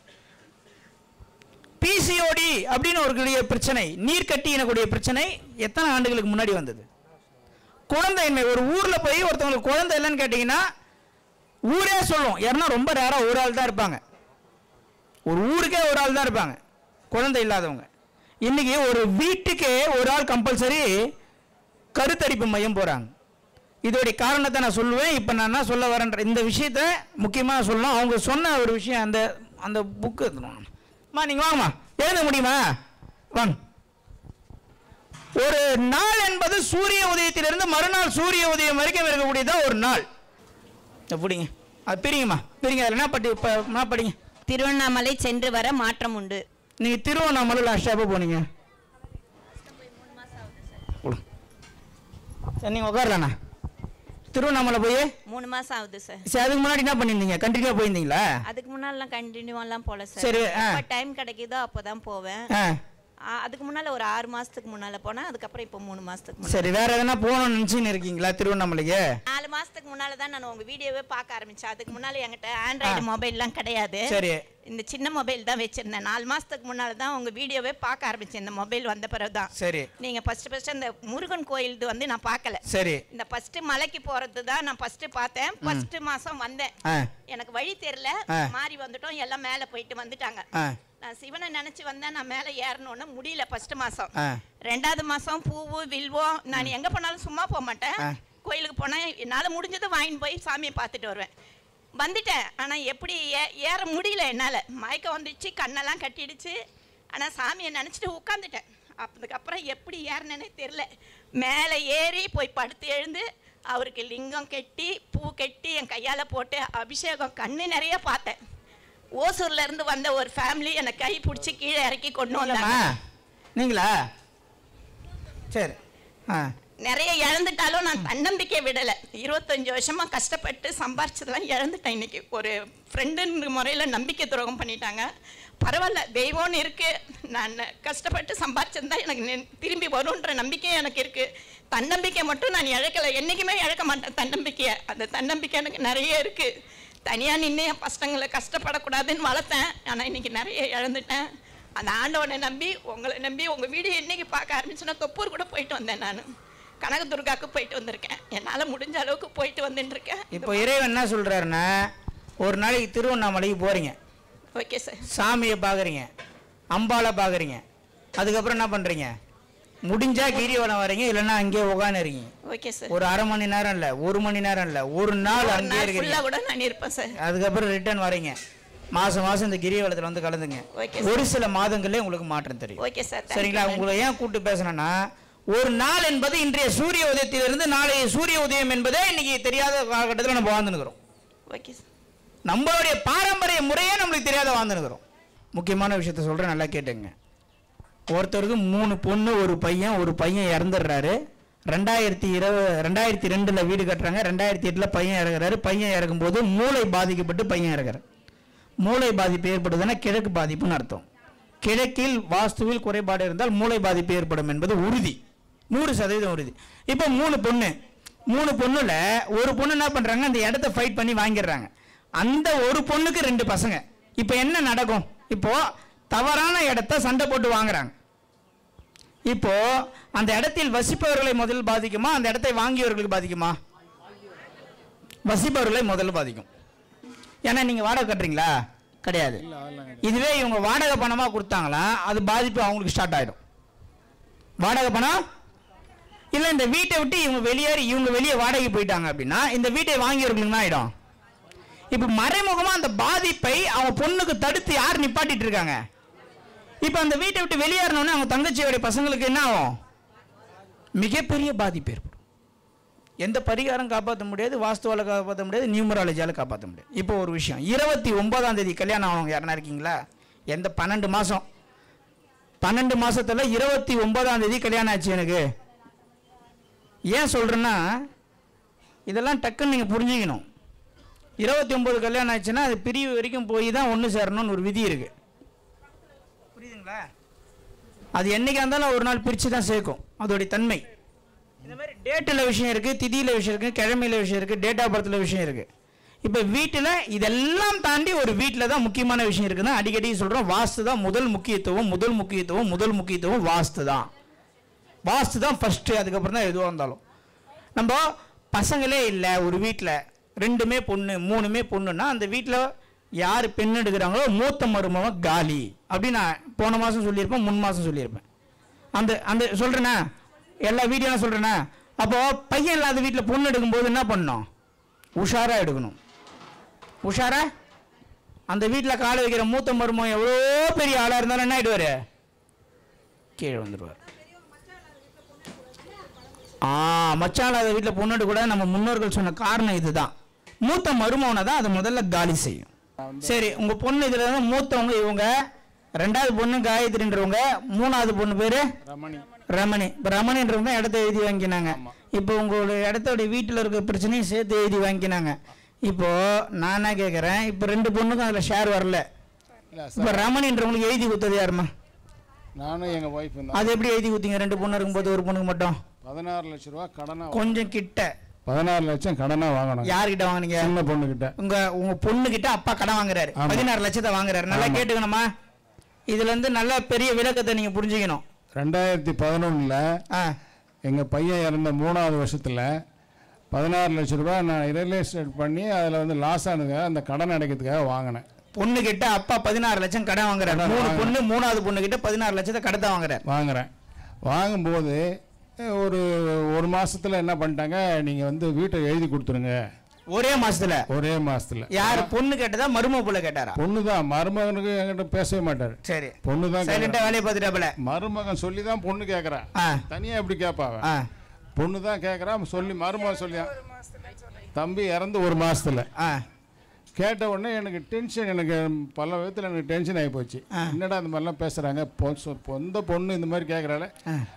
பிசிஓடி அப்படின்னு ஒரு பிரச்சனை, நீர்க்கட்டி எனக்கூடிய பிரச்சனை எத்தனை ஆண்டுகளுக்கு முன்னாடி வந்தது? குழந்தையின்மை. ஒரு ஊரில் போய் ஒருத்தவங்களுக்கு குழந்தை இல்லைன்னு கேட்டிங்கன்னா ஊரே சொல்லும். யாருன்னா ரொம்ப ரேராக ஒரு ஆள் தான் இருப்பாங்க. ஒரு ஊருக்கே ஒரு ஆள் தான் இருப்பாங்க குழந்தை இல்லாதவங்க. இன்னைக்கு ஒரு வீட்டுக்கே ஒரு ஆள் கம்பல்சரி கருத்தரிப்பு மையம் போகிறாங்க. இதோடைய காரணத்தை நான் சொல்லுவேன். இப்போ நான் என்ன சொல்ல வரேன்ற இந்த விஷயத்த முக்கியமாக சொல்லணும். அவங்க சொன்ன ஒரு விஷயம், அந்த அந்த புக்கு எடுத்துணும்மா. நீங்கள் வாங்கம்மா, எழுத முடியுமா? வாங்க. ஒரு நாள் என்பது சூரிய உதயத்திலிருந்து மறுநாள் சூரிய உதயம் வரைக்கும் இருக்கக்கூடியதான் ஒரு நாள். எப்படிங்க அது பிரிங்கம்மா, பிரிங்க. அதில் என்ன படிங்க? திருவண்ணாமலை சென்று வர மாற்றம் உண்டு. நீங்கள் திருவண்ணாமலை லாஸ்ட்டாக எப்போ போனீங்க? சரி, நீங்கள் உட்காரலாண்ணா. திருவண்ணாமலை போய் 3 மாசம் ஆகுது சார். சரி, அதுக்கு முன்னாடி என்ன பண்ணியிருந்தீங்க? கண்டினியூவாக போயிருந்தீங்களா? அதுக்கு முன்னாடிலாம் கண்டினியூவாலாம் போல சார். சரி. டைம் கிடைக்குதோ அப்போதான் போவேன். அதுக்கு முன்னால ஒரு 6 மாசத்துக்கு முன்னால போனேன். அதுக்கப்புறம் இப்போ 3 மாசத்துக்கு. சரி, வேற எதனா போகணும்னு நினைச்சுன்னு இருக்கீங்களா திருவண்ணாமலைக்கு? 4 மாசத்துக்கு முன்னால தான் நான் உங்க வீடியோவே பார்க்க ஆரம்பிச்சேன். அதுக்கு முன்னால என்கிட்ட ஆண்ட்ராய்டு மொபைல்லாம் கிடையாது. சரி. இந்த சின்ன மொபைல் தான் வச்சிருந்தேன். 4 மாசத்துக்கு முன்னால தான் உங்க வீடியோவே பார்க்க ஆரம்பிச்சேன். இந்த மொபைல் வந்த பிறகு தான். சரி. நீங்க ஃபர்ஸ்ட் இந்த முருகன் கோயில் வந்து நான் பார்க்கல. சரி. இந்த ஃபர்ஸ்ட் மலைக்கு போறது தான் நான் ஃபர்ஸ்ட் பார்த்தேன். ஃபர்ஸ்ட் மாசம் வந்தேன். எனக்கு வழி தெரியல, மாறி வந்துட்டோம். எல்லாம் மேலே போயிட்டு வந்துட்டாங்க. நான் சிவனை நினைச்சு வந்தேன். நான் மேலே ஏறணும்னு முடியல ஃபர்ஸ்ட் மாசம். 2வது மாசம் பூவு வில்வோ நான் எங்க போனாலும் சும்மா போக மாட்டேன். கோயிலுக்கு போனால் என்னால் முடிஞ்சதை வாங்கிட்டு போய் சாமியை பார்த்துட்டு வருவேன். வந்துட்டேன். ஆனால் எப்படி ஏற முடியல என்னால். மயக்கம் வந்துடுச்சு, கண்ணெல்லாம் கட்டிடுச்சு. ஆனால் சாமியை நினச்சிட்டு உட்காந்துட்டேன். அதுக்கப்புறம் எப்படி ஏறினேனே தெரில. மேலே ஏறி போய் படுத்து எழுந்து அவருக்கு லிங்கம் கட்டி பூ கட்டி என் கையால் போட்டு அபிஷேகம் கண்ணு நிறைய பார்த்தேன். ஓசூர்ல இருந்து வந்த ஒரு ஃபேமிலி என்னை கை பிடிச்சி கீழே இறக்கி கொண்டு வந்தாங்க. நீங்களா? சரி. நிறைய இழந்துட்டாலும் நான் தன்னம்பிக்கை விடலை. 25 வருஷமா கஷ்டப்பட்டு சம்பாரிச்சதெல்லாம் இழந்துட்டேன். இன்னைக்கு ஒரு ஃப்ரெண்டுன்ற முறையில் நம்பிக்கை துரோகம் பண்ணிட்டாங்க. பரவாயில்ல, தெய்வம்னு இருக்கு. நான் கஷ்டப்பட்டு சம்பாரிச்சிருந்தா எனக்கு திரும்பி வரும்ன்ற நம்பிக்கை எனக்கு இருக்கு. தன்னம்பிக்கை மட்டும் நான் இழக்கலை. என்றைக்குமே இழக்க மாட்டேன் தன்னம்பிக்கையை. அந்த தன்னம்பிக்கை எனக்கு நிறைய இருக்கு. தனியாக நின்று என் பசங்களை கஷ்டப்படக்கூடாதுன்னு வளர்த்தேன். ஆனால் இன்னைக்கு நிறைய இழந்துட்டேன். அந்த ஆண்டவனை நம்பி உங்களை நம்பி உங்கள் வீடியோ என்னைக்கு பார்க்க ஆரம்பிச்சுன்னா தொப்பூர் கூட போயிட்டு வந்தேன். நான் கனகதுர்காவுக்கு போயிட்டு வந்திருக்கேன். என்னால் முடிஞ்ச அளவுக்கு போயிட்டு வந்துட்டு இருக்கேன். இப்போ இறைவன் என்ன சொல்கிறாருன்னா, ஒரு நாளைக்கு திருவண்ணாமலைக்கு போகிறீங்க. Okay sir. சாமியை பார்க்குறீங்க, அம்பாலை பார்க்குறீங்க. அதுக்கப்புறம் என்ன பண்ணுறீங்க? முடிஞ்சா கிரிவலம் வரீங்க, இல்லைன்னா அங்கேயே உட்காந்துறீங்க. Okay sir. ஒரு 1/2 மணி நேரம் இல்லை, 1 மணி நேரம் இல்லை, ஒரு நாள் அங்கேயே இருக்கீங்க. கூட நான் இருப்பேன் சார். அதுக்கப்புறம் ரிட்டர்ன் வரீங்க. மாதம் இந்த கிரிவலத்தில் வந்து கலந்துங்க. ஒரு சில மாதங்களே உங்களுக்கு மாற்றம் தெரியும். Okay sir. சரிங்களா? உங்களை ஏன் கூப்பிட்டு பேசணும்னா, ஒரு நாள் என்பது இன்றைய சூரிய உதயத்திலிருந்து நாளைய சூரிய உதயம் என்பதே இன்னைக்கு தெரியாத காலகட்டத்தில் நம்ம வாழ்ந்துருக்கிறோம். Okay sir. நம்மளுடைய பாரம்பரிய முறையே நம்மளுக்கு தெரியாத வாழ்ந்துருக்கிறோம். முக்கியமான விஷயத்த சொல்கிறேன், நல்லா கேட்டுங்க. ஒருத்தருக்கு 3 பொண்ணு, ஒரு பையன். ஒரு பையன் இறந்துடுறாரு. 2002 வீடு கட்டுறாங்க. 2008 பையன் இறங்குறாரு. பையன் இறக்கும்போது மூளை பாதிக்கப்பட்டு பையன் இறக்குறாரு. மூளை பாதிப்பு ஏற்படுதுன்னா கிழக்கு பாதிப்புன்னு அர்த்தம். கிழக்கில் வாஸ்துவில் குறைபாடு இருந்தால் மூளை பாதிப்பு ஏற்படும் என்பது உறுதி, 100% உறுதி. இப்போ 3 பொண்ணு. 3 பொண்ணுல ஒரு பொண்ணு என்ன பண்றாங்க, அந்த இடத்த ஃபைட் பண்ணி வாங்கிடுறாங்க. அந்த ஒரு பொண்ணுக்கு 2 பசங்க. இப்போ என்ன நடக்கும்? இப்போ தவறான இடத்த சண்டை போட்டு வாங்குறாங்க. இப்போ அந்த இடத்தில் வசிப்பவர்களை முதல் பாதிக்குமா, அந்த இடத்தை வாங்கியவர்களுக்கு பாதிக்குமா? வசிப்பவர்களை முதல்ல பாதிக்கும். ஏன்னா நீங்க வாடகை கட்டுறீங்களா? கிடையாது. இதுவே இவங்க வாடகை பணமா கொடுத்தாங்களா, அது பாதிப்பு அவங்களுக்கு ஸ்டார்ட் ஆயிடும். வாடகை பணம் இல்லை, இந்த வீட்டை விட்டு இவங்க வெளியேறி இவங்க வெளியே வாடகை போயிட்டாங்க அப்படின்னா இந்த வீட்டை வாங்கியவர்களுக்கு என்ன ஆயிடும்? இப்போ மறைமுகமா அந்த பாதிப்பை அவங்க பொண்ணுக்கு தடுத்து யார் நிப்பாட்டிட்டு இருக்காங்க? இப்போ அந்த வீட்டை விட்டு வெளியேறணும்னு அவங்க தங்கச்சியோடைய பசங்களுக்கு என்ன ஆகும்? மிகப்பெரிய பாதிப்பு ஏற்படும். எந்த பரிகாரம் காப்பாற்ற முடியாது, வாஸ்துவால் காப்பாற்ற முடியாது, நியூமராலஜியால் காப்பாற்ற முடியாது. இப்போ ஒரு விஷயம், 29ஆம் தேதி கல்யாணம் ஆனவங்க யாருன்னா இருக்கீங்களா? எந்த 12 மாதம் 12 மாதத்தில் 29ஆம் தேதி கல்யாணம் ஆச்சு எனக்கு. ஏன் சொல்கிறேன்னா இதெல்லாம் டக்குன்னு நீங்கள் புரிஞ்சுக்கணும். 29 கல்யாணம் ஆச்சுன்னா அது பிரிவு வரைக்கும் போய் தான் ஒன்று சேரணும்னு ஒரு விதி இருக்குது. புரியுதுங்களா? அது என்றைக்காக இருந்தாலும் ஒரு நாள் பிரித்து தான் சேர்க்கும், அதோடைய தன்மை. இந்த மாதிரி டேட்டில் விஷயம் இருக்குது, திதியில் விஷயம் இருக்குது, கிழமையில் விஷயம் இருக்குது, டேட் ஆஃப் பர்த்தில் விஷயம் இருக்குது. இப்போ வீட்டில் இதெல்லாம் தாண்டி ஒரு வீட்டில் தான் முக்கியமான விஷயம் இருக்குன்னா அடிக்கடி சொல்கிறோம், வாஸ்து தான் முதல் முக்கியத்துவம் வாஸ்து தான். வாஸ்து தான் ஃபஸ்ட்டு, அதுக்கப்புறம் தான் எதுவாக இருந்தாலும். நம்ம பசங்களே இல்லை ஒரு வீட்டில், 2மே பொண்ணு 3மே பொண்ணுன்னா அந்த வீட்டில் யார் பெண் எடுக்கிறாங்களோ மூத்த மருமகன் காலி அப்படின்னு நான் போன மாதம் சொல்லியிருப்பேன், 3 மாதம் சொல்லியிருப்பேன். அந்த சொல்கிறேன்னா எல்லா வீடியோலாம் சொல்கிறேன்னா. அப்போது பையன் இல்லாத வீட்டில் பொண்ணு எடுக்கும்போது என்ன பண்ணணும்? உஷாராக எடுக்கணும். உஷாரா அந்த வீட்டில் காலை வைக்கிற மூத்த மருமகன் எவ்வளோ பெரிய ஆளாக இருந்தாலும் என்ன ஆகிடுவார்? கீழே வந்துடுவார். மச்சான் இல்லாத வீட்டில் பொண்ணு எடுக்கக்கூடாது. நம்ம முன்னோர்கள் சொன்ன காரணம் இதுதான். மூத்த மருமகனை தான் அதை முதல்ல காலி செய்யும். சரி, உங்கள் பொண்ணு இதில் தான் மூத்தவங்க இவங்க, 2வது பொண்ணு காயத்ரின்றவங்க, 3வது பொண்ணு பேர் ரமணி. இப்போ ரமணின்றவங்க இடத்த எழுதி வாங்கினாங்க. இப்போ உங்களுடைய இடத்தோடைய வீட்டில் இருக்க பிரச்சனையும் சேர்த்து எழுதி வாங்கினாங்க. இப்போது நான் என்ன கேட்குறேன், இப்போ 2 பொண்ணுக்கும் அதில் ஷேர் வரல. இப்போ ரமணின்றவங்களுக்கு எழுதி கொடுத்தது யாருமா? நானும் எங்கள் ஒய்ஃப். அது எப்படி எழுதி கொடுத்தீங்க? 2 பொண்ணு இருக்கும்போது ஒரு பொண்ணுக்கு மட்டும் 16 லட்ச ரூபா கடனா. கொஞ்சம் கிட்ட 16 லட்சம் கடனா வாங்கணும். யார்கிட்ட வாங்கினீங்க? சின்ன பொண்ணுகிட்ட. உங்க பொண்ணுகிட்ட அப்பா கடன் வாங்குறாரு, 16 லட்சத்தை வாங்குறாரு. நல்லா கேட்டுக்கணுமா? இதுல இருந்து நல்ல பெரிய விளக்கத்தை நீங்க புரிஞ்சுக்கணும். 2011 எங்க பையன் இறந்த 3வது வருஷத்துல 16 லட்ச ரூபாய் நான் ரியல் எஸ்டேட் பண்ணி அதில் வந்து லாஸ் ஆனதுக்காக அந்த கடன் அடைக்கிறதுக்காக வாங்கினேன். பொண்ணு கிட்ட அப்பா 16 லட்சம் கடன் வாங்குறாரு. 3 பொண்ணு, 3வது பொண்ணு கிட்ட 16 லட்சத்தை கடத்தை வாங்குறேன். வாங்கும்போது ஒரு மாசத்துல என்ன பண்ணிட்டாங்க, நீங்க வந்து வீட்டை எழுதி கொடுத்துருங்க. ஒரே மாசத்துல. யாரு பொண்ணு கேட்டதா மருமக புள்ள கேட்டாரா? பொண்ணு தான். மருமகனுக்கு என்கிட்ட பேசவே மாட்டாரு. சரி, பொண்ணு தான் சைலண்டா வேலையை பார்த்துட்டாப்ல. மருமகன் சொல்லி தான் பொண்ணு கேட்கறா. தனியா எப்படி கேட்பாவ? பொண்ணு தான் கேட்கறா. சொல்லி மருமகன் சொல்லி தம்பி இறந்து 1 மாசத்துல கேட்ட உடனே எனக்கு டென்ஷன், எனக்கு பல விதத்தில் எனக்கு டென்ஷன் ஆகி போச்சு. என்னடா இந்த மாதிரிலாம் பேசுகிறாங்க, பொந்த பொண்ணு இந்த மாதிரி கேட்குறாள்.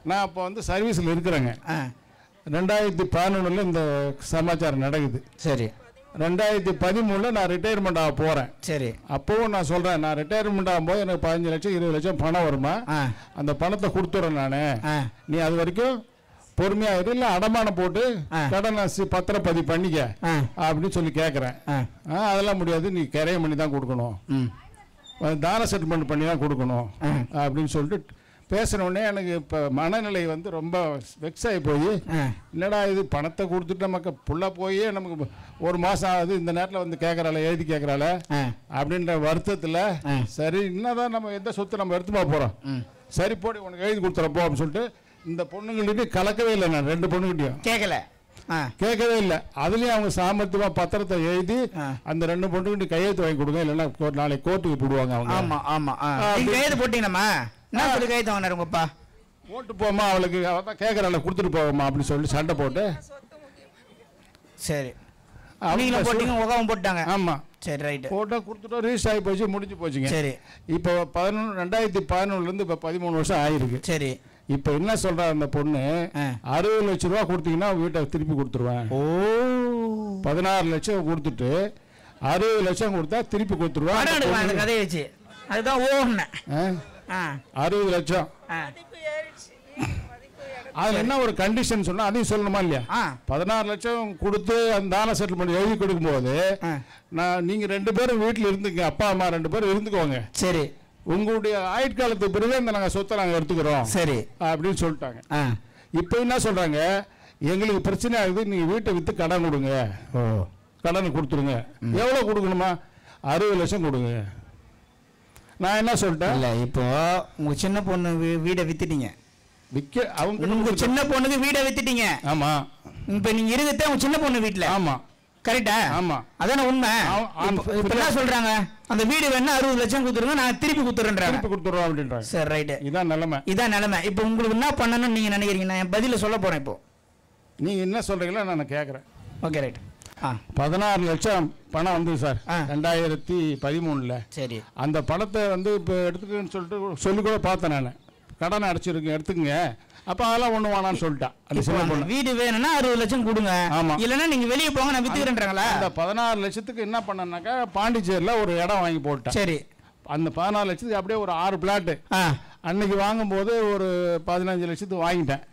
நான் அப்போ வந்து சர்வீஸில் இருக்கிறேங்க. 2011 இந்த சமாச்சாரம் நடக்குது. சரி, 2013 நான் ரிட்டையர்மெண்ட் ஆக போகிறேன். சரி, அப்போவும் நான் சொல்கிறேன், நான் ரிட்டையர்மெண்ட் ஆகும்போது எனக்கு 15 லட்சம் 20 லட்சம் பணம் வருமா, அந்த பணத்தை கொடுத்துட்றேன் நான், நீ அது வரைக்கும் பொறுமையாக இரு, இல்லை அடமானம் போட்டு கடன் பத்திரப்பதிவு பண்ணிக்க அப்படின்னு சொல்லி கேட்குறேன். அதெல்லாம் முடியாது, நீ கிரையம் பண்ணி தான் கொடுக்கணும், தான செட்டில்மெண்ட் பண்ணி தான் கொடுக்கணும் அப்படின்னு சொல்லிட்டு பேசின உடனே எனக்கு இப்போ மனநிலை வந்து ரொம்ப வெக்ஸ் ஆகி போய், என்னடா இது பணத்தை கொடுத்துட்டு நமக்கு புள்ள போய் நமக்கு 1 மாதம் ஆகுது, இந்த நேரத்தில் வந்து கேட்குறாள், எழுதி கேட்குறாள் அப்படின்ற வருத்தத்தில், சரி என்னதான் நம்ம எந்த சொத்து நம்ம எடுத்துமா போகிறோம், சரி போடி உனக்கு எழுதி கொடுத்துறப்போ அப்படின்னு சொல்லிட்டு இந்த பொண்ணுங்கள்கிட்ட கலக்கவே இல்லை. நான் 2 பொண்ணுகிட்டையும் கேட்கவே இல்லை. அதுலேயும் அவங்க சாமர்த்தியமாக பத்திரத்தை எழுதி அந்த 2 பொண்ணுகிட்ட கையெழுத்து வாங்கி கொடுங்க, இல்லைன்னா நாளைக்கு கோர்ட்டுக்கு போடுவாங்க அவங்க. ஆமாம் ஆமாம், கையெழுத்து போட்டீங்கம்மா, என்ன சொல்லி கையெழுத்து வாங்கினாரு உங்கப்பா? போட்டு போமா, அவளுக்கு அவள் தான் கேட்குறாள், கொடுத்துட்டு போவோம்மா அப்படின்னு சொல்லி சண்டை போட்டு, சரி அவங்களும் போட்டிங்க, உகாவும் போட்டாங்க. ஆமாம், சரி ரைட்டு, போட்டால் கொடுத்துட்டோம், ரிஜிஸ்டர் ஆகி போச்சு, முடிஞ்சு போச்சுங்க. சரி, இப்போ 2011 இப்போ 13 வருஷம் ஆயிருக்கு. சரி, இப்போ என்ன சொல்கிறா அந்த பொண்ணு, 60 லட்ச ரூபா கொடுத்தீங்கன்னா வீட்டை திருப்பி கொடுத்துருவேன். 16 லட்சம் கொடுத்துட்டு 60 லட்சம் கொடுத்தா திருப்பி கொடுத்துருவேன். அந்த கதையை வச்சு அதுதான் 60 லட்சம். அதில் என்ன ஒரு கண்டிஷன் சொன்னால் அதையும் சொல்லணுமா இல்லையா? 16 லட்சம் கொடுத்து அந்த தான செட்டில்மெண்ட் எழுதி கொடுக்கும்போது நீங்கள் 2 பேரும் வீட்டில் இருந்துங்க, அப்பா அம்மா 2 பேரும் இருந்துக்குவாங்க. சரி, உங்களுடைய ஆயுட்காலத்துக்கு பிறகு இந்த நாங்கள் சொத்தை நாங்கள் எடுத்துக்கிறோம். சரி அப்படின்னு சொல்லிட்டாங்க. இப்போ என்ன சொல்கிறாங்க, எங்களுக்கு பிரச்சனை ஆகுது, நீங்கள் வீட்டை விற்று கடன் கொடுங்க, கடன் கொடுத்துருங்க. எவ்வளோ கொடுக்கணுமா? 60 லட்சம் கொடுங்க. நான் என்ன சொல்லிட்டேன், இல்லை இப்போ உங்கள் சின்ன பொண்ணு வீடை விற்றுட்டீங்க, அவங்க உங்கள் சின்ன பொண்ணுக்கு வீடை விற்றுட்டீங்க. ஆமாம், இப்போ நீங்கள் இருக்கிறத உங்கள் சின்ன பொண்ணு வீட்டில். ஆமாம், கரெக்டா? ஆமா, அதான உண்மை. இப்ப என்ன சொல்றாங்க, அந்த வீடு வேணா 60 லட்சம் கொடுத்துருங்க, நான் திருப்பி கொடுத்துறேன்றாங்க. திருப்பி கொடுத்துறோம் அப்படின்றாங்க. சரி ரைட், இதான் நிலைமை. இதான் நிலைமை. இப்போ உங்களுக்கு என்ன பண்ணணும்னு நீங்க நினைக்கிறீங்க? நான் என் பதில சொல்ல போறேன். இப்போ நீங்கள் என்ன சொல்கிறீங்களோ நான் கேட்குறேன். Okay right. 16 லட்சம் பணம் வந்து சார் 2013. சரி. அந்த பணத்தை வந்து இப்போ எடுத்துக்கன்னு சொல்லிட்டு சொல்லி கூட பார்த்தேன் நான். கடனை அடைச்சிருக்கேன் எடுத்துக்கங்க. அப்போ அதெல்லாம் ஒன்று வேணான்னு சொல்லிட்டான். அது சின்ன பொண்ணு. வீடு வேணும்னா 60 லட்சம் கொடுங்க. ஆமாம். இல்லைன்னா நீங்கள் வெளியே போங்க நான் வித்துக்கிறேன்றாங்களா? அந்த 16 லட்சத்துக்கு என்ன பண்ணனாக்கா பாண்டிச்சேரியில் ஒரு இடம் வாங்கி போட்டேன். சரி. அந்த 14 லட்சத்துக்கு அப்படியே ஒரு 6 பிளாட்டு அன்னைக்கு வாங்கும்போது ஒரு 15 லட்சத்துக்கு வாங்கிட்டேன்.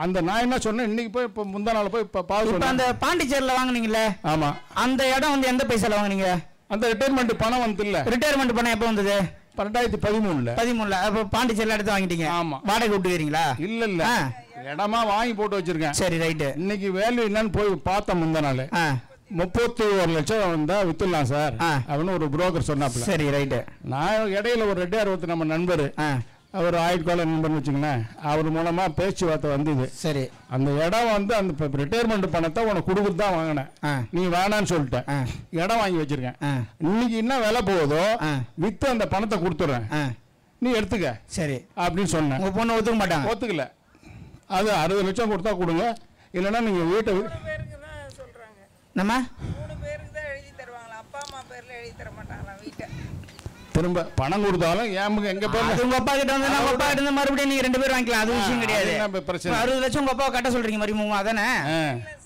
அந்த நான் என்ன சொன்னேன், இன்னைக்கு போய் இப்போ முந்தா நாள் போய் இப்போ இப்போ அந்த பாண்டிச்சேரியில் வாங்குனீங்களே? ஆமாம். அந்த இடம் வந்து எந்த பைசால வாங்குனீங்க? அந்த ரிட்டையர்மெண்ட் பணம் வந்து இல்லை. ரிட்டையர்மெண்ட் பணம் எப்போ வந்தது? 2013. அப்போ பாண்டிச்சேரியில் எடுத்து வாங்கிட்டீங்க? ஆமாம். வாடகை விட்டுக்கிறீங்களா? இல்லை இல்லை, இடமா வாங்கி போட்டு வச்சிருக்கேன். சரி ரைட்டு. இன்னைக்கு வேல்யூ என்னன்னு போய் பார்த்தேன் முந்தா நாள். 31 லட்சம் வந்தா வித்துடலாம் சார் அப்படின்னு ஒரு புரோக்கர் சொன்னாப்ல. சரி ரைட்டு. நான் இடையில ஒரு ரெட்டியார் ஒருத்தர் நம்ம நண்பர், அவர் ஆயுட்கால நண்பர்னு வச்சுங்களேன், அவர் மூலமா பேச்சுவார்த்தை வந்தது. சரி. அந்த இடம் வந்து அந்த ரிட்டையர்மெண்ட் பணத்தை உனக்கு கொடுக்குறது தான் வாங்கினேன், நீ வேணான்னு சொல்லிட்டேன். இடம் வாங்கி வச்சிருக்கேன். இன்னைக்கு என்ன விலை போகுதோ வித்து அந்த பணத்தை கொடுத்துட்றேன், நீ எடுத்துக்க. சரி அப்படின்னு சொன்னேன். உங்க பொண்ணு ஒத்துக்க மாட்டாங்க? ஒத்துக்கல. அது 60 லட்சம் கொடுத்தா கொடுங்க, இல்லைன்னா நீங்க வீட்டை நம்ம 3 பேருக்கு தான் எழுதி தருவாங்களா? அப்பா அம்மா பேர்ல எழுதி தர மாட்டாங்களா வீட்டை? திரும்ப பணம் கொடுத்தாலும் எங்க பேர் உங்க அப்பா கிட்ட வந்து உங்க அப்பா கிட்ட மறுபடியும் நீங்க 2 பேரும் வாங்கிக்கலாம். அது விஷயம் கிடையாது. 60 லட்சம் உங்க அப்பா கட்ட சொல்றீங்க மறுபடியும் அதானே?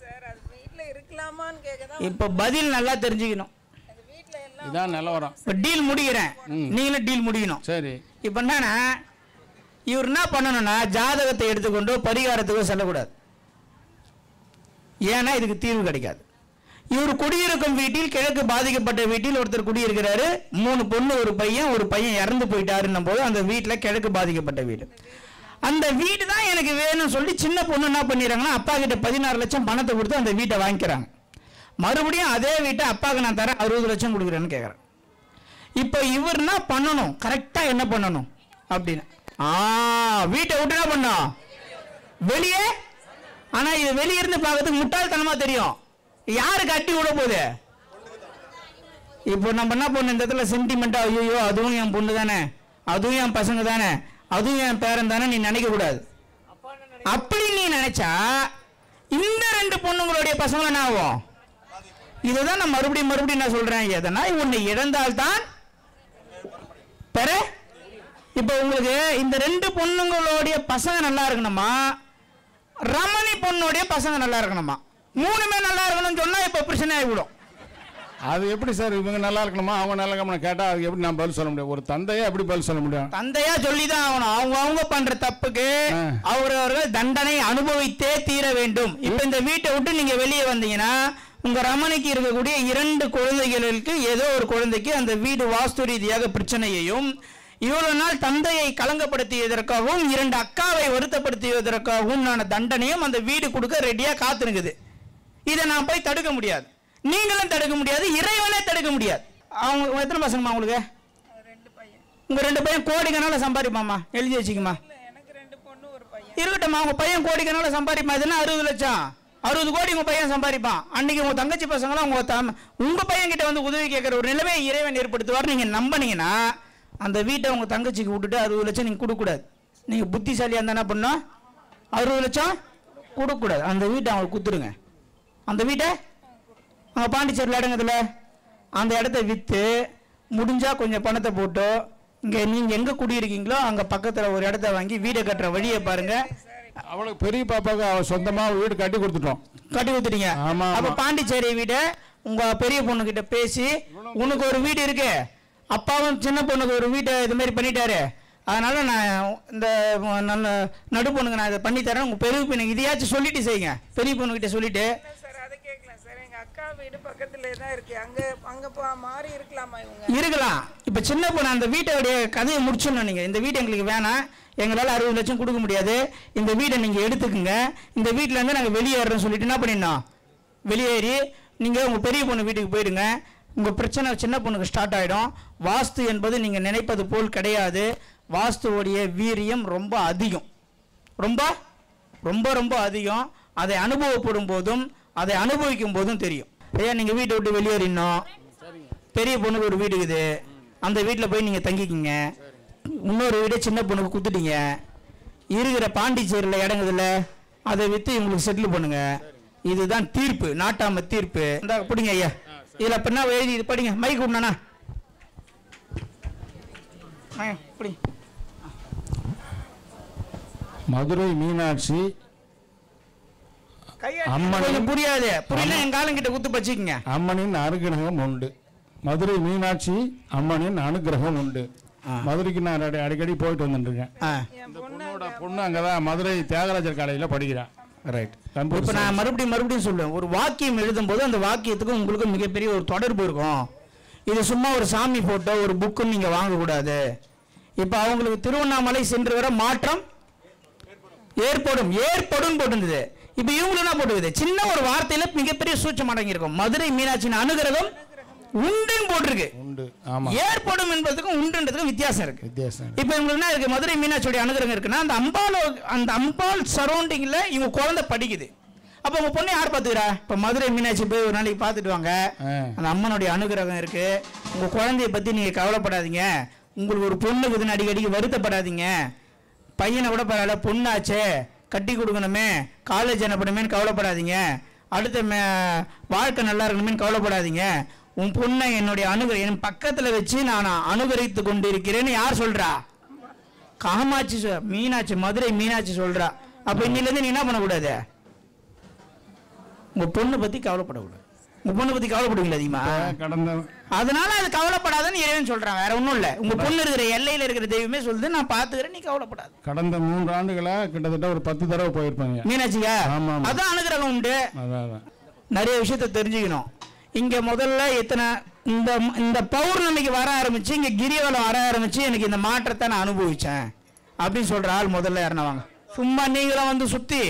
சார் அது வீட்ல இருக்கலாமான்னு கேக்குதா. இப்ப பதில் நல்லா தெரிஞ்சுக்கணும். இதான் நிலவரம். இப்ப டீல் முடிக்கிறேன், நீங்களும் டீல் முடிக்கணும். சரி. இப்ப என்னன்னா இவர் என்ன பண்ணணும்னா ஜாதகத்தை எடுத்துக்கொண்டு பரிகாரத்துக்கு செல்லக்கூடாது. ஏன்னா இதுக்கு தீர்வு கிடைக்காது. இவர் குடியிருக்கும் வீட்டில், கிழக்கு பாதிக்கப்பட்ட வீட்டில் ஒருத்தர் குடியிருக்கிறாரு. 3 பொண்ணு ஒரு பையன் இறந்து போயிட்டாருன்னும் போது அந்த வீட்டில் கிழக்கு பாதிக்கப்பட்ட வீடு. அந்த வீடு தான் எனக்கு வேணும்னு சொல்லி சின்ன பொண்ணு என்ன பண்ணிடுறாங்கன்னா அப்பா கிட்ட 16 லட்சம் பணத்தை கொடுத்து அந்த வீட்டை வாங்கிக்கிறாங்க. மறுபடியும் அதே வீட்டை அப்பாவுக்கு நான் தரேன் 60 லட்சம் கொடுக்குறேன்னு கேட்குறேன். இப்போ இவர் என்ன பண்ணணும், கரெக்டாக என்ன பண்ணணும் அப்படின்னு, வீட்டை விட்டு என்ன பண்ணோம் வெளியே. ஆனால் இது வெளியே இருந்து பார்க்கறதுக்கு முட்டாள்தனமாக தெரியும். யாரு கட்டி விட போகுது? இப்போ நம்ம என்ன பண்ண இந்த இடத்துல சென்டிமெண்டா, ஐயோ அதுவும் என் பொண்ணு தானே, அதுவும் என் பசங்க தானே, அதுவும் என் பேரன் தானே நீ நினைக்க கூடாது. அப்படி நீ நினைச்சா இந்த 2 பொண்ணுங்களுடைய பசங்க என்ன ஆகும்? இதுதான் நான் மறுபடியும் நான் சொல்றேன், எதனா ஒன்னு இழந்தால்தான் பெற. இப்போ உங்களுக்கு இந்த 2 பொண்ணுங்களுடைய பசங்க நல்லா இருக்கணுமா, ரமணி பொண்ணுடைய பசங்க நல்லா இருக்கணுமா? 3மே நல்லா இருக்கணும்னு சொன்னா இப்ப பிரச்சனை ஆகிவிடும். அது எப்படி சார் இவங்க நல்லா இருக்கணுமா அவங்க நல்லா இருக்கணும்னு கேட்டா அது எப்படி நான் பதில் சொல்ல முடியும்? ஒரு தந்தையா எப்படி பதில் சொல்ல முடியும்? தந்தையா சொல்லிதான் ஆகணும். அவங்க பண்ற தப்புக்கு அவரவர்கள் தண்டனை அனுபவித்தே தீர வேண்டும். இப்ப இந்த வீட்டை விட்டு நீங்க வெளியே வந்தீங்கன்னா உங்க ரமணிக்கு இருக்கக்கூடிய 2 குழந்தைகளுக்கு ஏதோ ஒரு குழந்தைக்கு அந்த வீடு வாஸ்து ரீதியாக பிரச்சனையையும், இவ்வளவு நாள் தந்தையை கலங்கப்படுத்தியதற்காகவும் 2 அக்காவை வருத்தப்படுத்தியதற்காகவும் நான் தண்டனையும் அந்த வீடு கொடுக்க ரெடியா காத்துனுக்குது. இதை நான் போய் தடுக்க முடியாது, நீங்களும் தடுக்க முடியாது, இறைவனே தடுக்க முடியாது. அவங்க எத்தனை பசங்கம்மா உங்களுக்கு? உங்க 2 பையன் கோடிக்கணக்கில் சம்பாதிப்பாமா, எழுதி வச்சுக்குமா. இருக்கட்டும்மா, உங்க பையன் கோடிக்கணக்கில் சம்பாதிப்பான். இதுனா 60 லட்சம் 60 கோடி உங்க பையன் சம்பாதிப்பான். அன்னைக்கு உங்க தங்கச்சி பசங்களாம் உங்க பையன் கிட்ட வந்து உதவி கேட்கிற ஒரு நிலைமையை இறைவன் ஏற்படுத்துவார். நீங்க நம்பினீங்கன்னா அந்த வீட்டை உங்க தங்கச்சிக்கு விட்டுட்டு 60 லட்சம் நீங்க கொடுக்கூடாது. நீங்க புத்திசாலியா இருந்தா என்ன பண்ணணும், 60 லட்சம் கொடுக்கூடாது. அந்த வீட்டை அவங்களுக்கு குத்துருங்க. அந்த வீட்டை அவங்க பாண்டிச்சேரியில் இடங்குதுல அந்த இடத்த விற்று முடிஞ்சா கொஞ்சம் பணத்தை போட்டு இங்கே நீங்கள் எங்கே குடியிருக்கீங்களோ அங்கே பக்கத்தில் ஒரு இடத்த வாங்கி வீடை கட்டுற வழியை பாருங்க. அவளுக்கு பெரிய பாப்பாவுக்கு அவள் சொந்தமாக வீடு கட்டி கொடுத்துட்டோம். கட்டி கொடுத்துட்டீங்க. ஆமாம். அப்போ பாண்டிச்சேரி வீடை உங்கள் பெரிய பொண்ணுக்கிட்ட பேசி உனக்கு ஒரு வீடு இருக்கு, அப்பாவும் சின்ன பொண்ணுக்கு ஒரு வீட்டை இது மாதிரி பண்ணிட்டாரு, அதனால நான் இந்த நல்ல நடு பொண்ணுங்க நான் இதை பண்ணி தரேன், உங்கள் பெரிய பொண்ணுக்கு இதையாச்சும் சொல்லிட்டு செய்யுங்க. பெரிய பொண்ணுக்கிட்ட சொல்லிட்டு வீடு பக்கத்துல தான் இருக்கு, அங்க மாறி இருக்கலாமா? இவங்க இருக்கலாம். இப்ப சின்ன பொண்ணு அந்த வீட்டோடைய கதையை முடிச்சிடணும். நீங்க இந்த வீடு எங்களுக்கு வேணாம், எங்களால் 60 லட்சம் கொடுக்க முடியாது, இந்த வீடை நீங்க எடுத்துக்குங்க, இந்த வீட்டுல இருந்து நாங்க வெளியேறோம்னு சொல்லிட்டு என்ன பண்ணிடணும், வெளியேறி நீங்க உங்க பெரிய பொண்ணு வீட்டுக்கு போயிடுங்க. உங்க பிரச்சனை சின்ன பொண்ணுக்கு ஸ்டார்ட் ஆயிடும். வாஸ்து என்பது நீங்க நினைப்பது போல் கிடையாது. வாஸ்துவோடைய வீரியம் ரொம்ப அதிகம், ரொம்ப ரொம்ப ரொம்ப அதிகம். அதை அனுபவப்படும் போதும் அதை அனுபவிக்கும் போதும் தெரியும். ஐயா நீங்கள் வீட்டை விட்டு வெளியேறினோம், பெரிய பொண்ணுக்கு ஒரு வீடு இருக்குது, அந்த வீட்டில் போய் நீங்கள் தங்கிக்கிங்க. இன்னொரு வீடு சின்ன பொண்ணுக்கு குத்துட்டீங்க. இருக்கிற பாண்டிச்சேரியில் இடங்குதுல அதை விற்று இவங்களுக்கு செட்டில் பண்ணுங்க. இதுதான் தீர்ப்பு, நாட்டாம தீர்ப்பு. இந்த பிடிங்க ஐயா, இதில் இப்போ என்ன எழுதி இது படிங்க. மைக் விடணா பிடி. மதுரை மீனாட்சி அம்மனின் புரியாது, புரியல என் காலங்கிட்ட குத்து பச்சிக்கங்க. அம்மனின் அனுகிரகம் உண்டு. மதுரை மீனாட்சி அம்மனின் அனுகிரகம் உண்டு. மதுரைக்கு நான் அடிக்கடி போயிட்டு வந்துட்டுருக்கேன். பொண்ணு அங்கதான் மதுரை தியாகராஜர் காலேஜில் படிக்கிறான். ரைட். இப்போ நான் மறுபடியும் சொல்லுவேன், ஒரு வாக்கியம் எழுதும் போது அந்த வாக்கியத்துக்கும் உங்களுக்கு மிகப்பெரிய ஒரு தொடர்பு இருக்கும். இது சும்மா ஒரு சாமி போட்டோ ஒரு புக்குன்னு நீங்க வாங்கக்கூடாது. இப்போ அவங்களுக்கு திருவண்ணாமலை சென்று வர மாற்றம் ஏற்படும் போட்டுருந்தது. இப்போ இவங்களுக்கு என்ன போட்டுக்குது, சின்ன ஒரு வார்த்தையில மிகப்பெரிய சூட்சம் அடங்கியிருக்கும். மதுரை மீனாட்சியின் அனுகிரகம் உண்டுன்னு போட்டிருக்கு. ஏற்படும் என்பதுக்கும் உண்டுன்றதுக்கும் வித்தியாசம் இருக்கு. இப்போ இவங்களுக்கு என்ன இருக்கு, மதுரை மீனாட்சியோட அனுகிரகம் இருக்குன்னா அந்த அம்பாள் சரௌண்டிங்ல இவங்க குழந்தை படிக்குது. அப்ப உங்க பொண்ணு யார் பாத்துக்கிறா? இப்ப மதுரை மீனாட்சி போய் ஒரு நாளைக்கு பாத்துட்டு வாங்க, அந்த அம்மனுடைய அனுகிரகம் இருக்கு. உங்க குழந்தைய பத்தி நீங்க கவலைப்படாதீங்க. உங்களுக்கு ஒரு பொண்ணுக்குதுன்னு அடிக்கடிக்கு வருத்தப்படாதீங்க. பையனை விட பரவாயில்ல, பொண்ணாச்சே கட்டி கொடுக்கணுமே, காலேஜ் அனுப்பணுமேன்னு கவலைப்படாதீங்க. அடுத்த வாழ்க்கை நல்லா இருக்கணுமேன்னு கவலைப்படாதீங்க. உன் பொண்ணை என்னுடைய என் பக்கத்துல வச்சு நான் அனுகரித்து கொண்டிருக்கிறேன்னு யார் சொல்றா? காமாட்சி, மீனாட்சி, மதுரை மீனாட்சி சொல்றா. அப்ப இன்னிலிருந்து நீ என்ன பண்ணக்கூடாது, உங்க பொண்ணு பத்தி கவலைப்படக்கூடாது. உங்க பொண்ணு பத்தி கவலைப்படுவீங்களா அதிகமா? அதனால அது கவலைப்படாதுன்னு இறைவன் சொல்றான், வேற ஒண்ணும் இல்ல. உங்க பொண்ணு இருக்கிற எல்லையில இருக்கிற தெய்வமே சொல்லுது, நான் பாத்துக்கிறேன், நீ கவலைப்படாது. கடந்த 3 ஆண்டுகளா கிட்டத்தட்ட ஒரு 10 தடவை போயிருப்பாங்க மீனாட்சியா. அதான் அனுகிரகம் உண்டு. நிறைய விஷயத்த தெரிஞ்சுக்கணும். இங்க முதல்ல இந்த பௌர்ணமிக்கு வர ஆரம்பிச்சு, இங்க கிரிவலம் வர ஆரம்பிச்சு, எனக்கு இந்த மாற்றத்தை நான் அனுபவிச்சேன் அப்படின்னு சொல்ற ஆள் முதல்ல யாருனவாங்க. சும்மா நீங்களும் வந்து சுத்தி,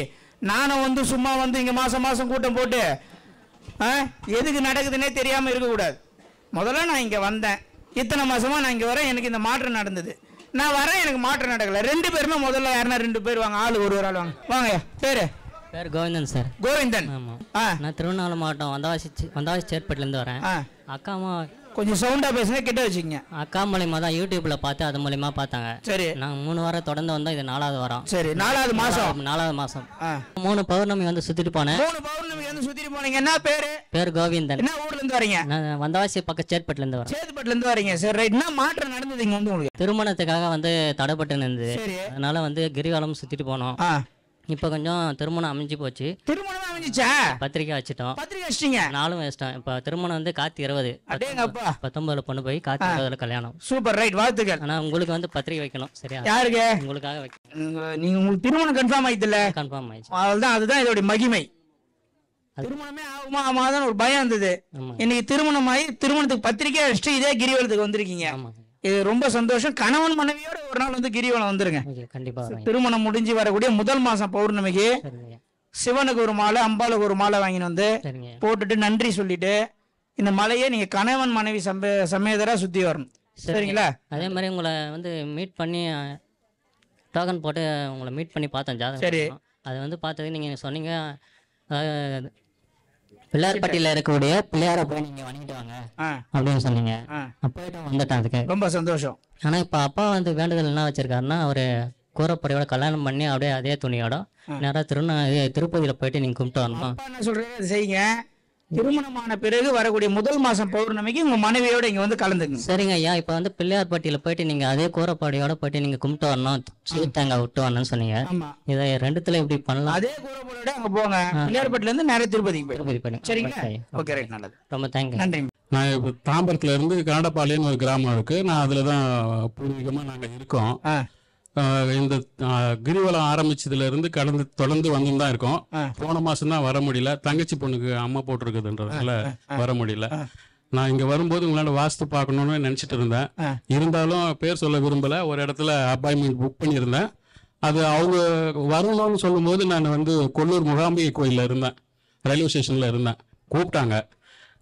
நானும் சும்மா இங்க மாசம் கூட்டம் போட்டு எதுக்கு நடக்குதுன்னே தெரியாம இருக்கக்கூடாது. முதல்ல நான் இங்க வந்தேன், இத்தனை மாசமா நான் இங்க வரேன், எனக்கு இந்த மாற்றம் நடந்தது. நான் வரேன், எனக்கு மாற்றம் நடக்கல. 2 பேருமே முதல்ல யாருன்னா 2 பேர் வாங்க, ஆளு ஒரு ஆள் வாங்க. வாங்க, பேரு? பேர் கோவிந்தன் சார். கோவிந்தன். ஆமாம். நான் திருவண்ணாமலை மாவட்டம் வந்தாசி சேர்பேட்டிலேருந்து வரேன். அக்கா அம்மா கொஞ்சம் சவுண்டா பேசுங்க, கிட்ட வச்சுக்கங்க. அக்கா மூலியமா தான் யூடியூப்ல பார்த்து அது மூலியமா பார்த்தாங்க. சரி. நாங்கள் 3 வாரம் தொடர்ந்து வந்தோம். இது 4வது வாரம். சரி, 4வது மாசம். 3 பௌர்ணமி வந்து சுத்திட்டு போனேன். 3 பௌர்ணமி வந்து சுத்திட்டு போனீங்க. என்ன பேரு? பேர் கோவிந்தன். என்ன ஊர்ல இருந்து வரீங்க? நான் வந்தவாசி பக்கம் சேர்பேட்டில இருந்து வரேன். சேர்பேட்டில இருந்து வரீங்க. சரி, ரைட். என்ன மாற்றம் நடந்தது இங்க வந்து உங்களுக்கு? திருமணத்துக்காக வந்து தடைப்பட்டு இருந்தது. அதனால வந்து கிரிவலம் சுத்திட்டு போனோம். இப்போ கொஞ்சம் திருமணம் அமைஞ்சு போச்சு. திருமணம் அமைஞ்சிச்சா? பத்திரிக்கை வச்சிட்டோம். பத்திரிக்கை வச்சிட்டீங்க? நாளும் வச்சிட்டோம். இப்போ திருமணம் வந்து கார்த்தி 20. 19 பொண்ணு போய் கார்த்தி 20 கல்யாணம். சூப்பர், ரைட், வாழ்த்துக்கள். ஆனா உங்களுக்கு வந்து பத்திரிக்கை வைக்கணும். சரியா? யாருக்கு? உங்களுக்காக வைக்கணும். நீங்க உங்களுக்கு திருமணம் கன்ஃபார்ம் ஆயிடுல? கன்ஃபார்ம் ஆயிடுச்சு. அதுதான் இதோட மகிமை. திருமணமே ஆகுமா ஆமாதான் ஒரு பயம் இருந்தது. இன்னைக்கு திருமணம் ஆகி திருமணத்துக்கு பத்திரிக்கை வச்சுட்டு இதே கிரிவலத்துக்கு வந்திருக்கீங்க. இது ரொம்ப சந்தோஷம். கணவன் மனைவியோட ஒரு நாள் வந்து கிரிவலம் வந்துருங்க. கண்டிப்பா. திருமணம் முடிஞ்சு வரக்கூடிய முதல் மாசம் பௌர்ணமிக்கு சிவனுக்கு ஒரு மாலை, அம்பாளுக்கு ஒரு மாலை வாங்கிட்டு வந்து போட்டுட்டு நன்றி சொல்லிட்டு இந்த மலையை நீங்க கணவன் மனைவி சமேதரா சுத்தி வரணும். சரிங்களா? அதே மாதிரி உங்களை வந்து மீட் பண்ணி டோக்கன் போட்டு உங்களை மீட் பண்ணி பார்த்தேன் ஜாதகம். சரி. அது வந்து பார்த்தது நீங்க சொன்னீங்க, பிள்ளையார்பட்டியில இருக்கக்கூடிய பிள்ளையார போய் நீங்க வணங்கிட்டு வாங்க அப்படின்னு சொன்னீங்க. போயிட்டு வந்துட்டேன். அதுக்கு ரொம்ப சந்தோஷம். ஆனா இப்ப அப்பா வந்து வேண்டுதல் என்ன வச்சிருக்காருன்னா, ஒரு கூரப்படையோட கல்யாணம் பண்ணி அப்படியே அதே துணியோட நேரா திருப்பதியில போயிட்டு நீங்க கும்பிட்டு வரணும். என்ன சொல்றீங்க செய்யுங்க. திருமணமான பிறகு வரக்கூடிய முதல் மாசம் பௌர்ணமிக்கு உங்க மனைவியோட இங்க வந்து கலந்துங்க. சரிங்க ஐயா. இப்ப வந்து பிள்ளையார்பட்டியில போயிட்டு நீங்க அதே கூரப்பாடியோட போயிட்டு நீங்க கும்பிட்டு வரணும், சீத்தாங்க விட்டு வரணும்னு சொன்னீங்க. இதை 2த்துல இப்படி பண்ணலாம். அதே கூரப்பாடியோட அங்க போங்க. பிள்ளையார்பட்டில இருந்து நேரா திருப்பதிக்கு போய். சரிங்களா? ஓகே, ரைட், நல்லது. ரொம்ப தேங்க்யூ. நன்றி. நான் இப்போ தாம்பரத்துல இருந்து கனடபாளையம்னு ஒரு கிராமம் இருக்கு. நான் அதுலதான் பூர்வீகமா நாங்க இருக்கோம். இந்த கிரிவலம் ஆரம்பிச்சதுல இருந்து தொடர்ந்து வந்து தான் இருக்கோம். போன மாசம் தான் வர முடியல, தங்கச்சி பொண்ணுக்கு அம்மா போட்டிருக்குதுன்றதுனால வர முடியல. நான் இங்க வரும்போது உங்களால வாஸ்து பார்க்கணும்னு நினைச்சிட்டு இருந்தேன். இருந்தாலும் பேர் சொல்ல விரும்பல. ஒரு இடத்துல அப்பாயின்மெண்ட் புக் பண்ணியிருந்தேன். அது அவங்க வரணும்னு சொல்லும்போது நான் வந்து கொல்லூர் முகாம்பிகை கோயில்ல இருந்தேன், ரயில்வே ஸ்டேஷன்ல இருந்தேன். கூப்பிட்டாங்க,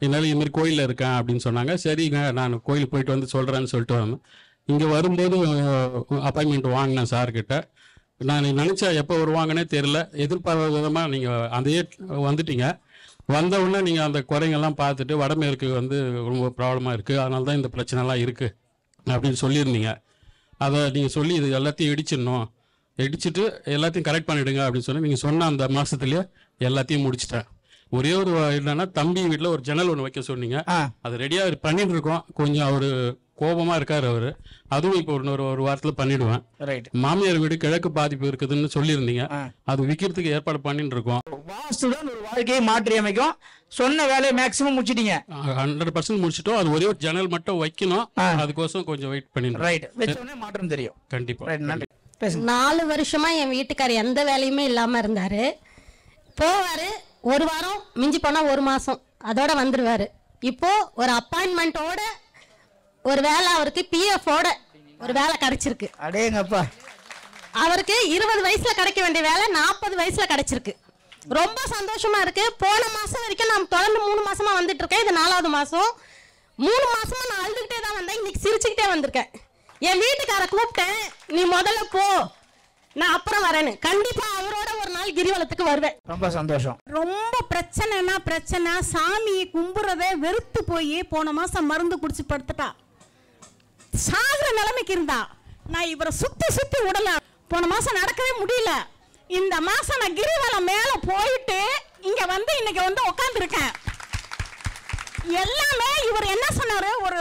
என்னால் இது மாதிரி கோயிலில் இருக்கேன் அப்படின்னு சொன்னாங்க. சரிங்க, நான் கோயிலுக்கு போயிட்டு வந்து சொல்கிறேன்னு சொல்லிட்டு வந்தேன். இங்கே வரும்போது அப்பாயின்மெண்ட் வாங்கினேன் சார்கிட்ட. நான் நினச்சா எப்போ வருவாங்கன்னே தெரியல. எதிர்பாராத விதமாக நீங்கள் அதையே வந்துட்டீங்க. வந்தவுடனே நீங்கள் அந்த குறைங்கெல்லாம் பார்த்துட்டு வடமேற்கு வந்து ரொம்ப ப்ராப்ளமாக இருக்குது, அதனால தான் இந்த பிரச்சனைலாம் இருக்குது அப்படின்னு சொல்லியிருந்தீங்க. அதை நீங்கள் சொல்லி இது எல்லாத்தையும் இடிச்சிடணும் இடிச்சிட்டு எல்லாத்தையும் கரெக்ட் பண்ணிவிடுங்க அப்படின்னு சொல்லி நீங்கள் சொன்ன அந்த மாதத்துலேயே எல்லாத்தையும் முடிச்சிட்டேன். ஒரே ஒரு என்னன்னா தம்பி வீட்டில் ஒரு ஜன்னல் ஒன்று வைக்க சொன்னீங்க, அது ரெடியாக பண்ணிட்டு இருக்கோம். கொஞ்சம் அவர் கோபமாக இருக்கார் அவர், அதுவும் இப்போ ஒரு வாரத்தில் பண்ணிடுவேன். மாமியார் வீடு கிழக்கு பாதிப்பு இருக்குதுன்னு சொல்லியிருந்தீங்க, அது விற்கிறதுக்கு ஏற்பாடு பண்ணிட்டு இருக்கோம். வாஸ்துதான் ஒரு வாழ்க்கையை மாற்றி அமைக்கும். சொன்ன வேலையை மேக்ஸிமம் முடிச்சிட்டீங்க. 100% முடிச்சிட்டோம். அது ஒரே ஒரு ஜன்னல் மட்டும் வைக்கணும், அதுக்கோசம் கொஞ்சம் வெயிட் பண்ணிட்டு மாற்றம் தெரியும். கண்டிப்பா. நன்றி. 4 வருஷமா என் வீட்டுக்காரர் எந்த வேலையுமே இல்லாம இருந்தாரு. போவாரு, ஒரு வாரம் மிஞ்சி போனா 1 மாசம் அதோட வந்துருவாரு. இப்போ ஒரு அப்பாயின்மெண்டோட ஒரு வேலை, அவருக்கு பிஎஃப்ஓட ஒரு வேலை கிடைச்சிருக்கு. அடேங்கப்பா. அவருக்கு 20 வயசுல கிடைக்க வேண்டிய வேலை 40 வயசுல கிடைச்சிருக்கு. ரொம்ப சந்தோஷமா இருக்கு. போன மாசம் வரைக்கும் நான் தொடர்ந்து 3 மாசமா வந்துட்டு இருக்கேன். இது 4வது மாசம். 3 மாசமா நான் அழுதுகிட்டே தான் வந்தேன். இன்னைக்கு சிரிச்சுக்கிட்டே வந்திருக்கேன். என் வீட்டுக்கார கூப்பிட்டேன், நீ முதல்ல போ, நான் அப்புறம் வரேன்னு. கண்டிப்பா அவரோட ஒரு நாள் கிரிவலத்துக்கு வருவேன். ரொம்ப சந்தோஷம். ரொம்ப பிரச்சனை, சாமியை கும்புறதே வெறுத்து போய் போன மாசம் மருந்து குடிச்சு படுத்துட்டா, சாகுற நிலைமைக்கு இருந்தா. நான் இவரை சுத்தி விடல. போன மாசம் நடக்கவே முடியல. இந்த மாசம் நான் கிரிவலம் மேல போயிட்டு இங்க வந்து இன்னைக்கு வந்து உட்காந்துருக்கேன். எல்லாமே இவர் என்ன சொன்னாரு, ஒரு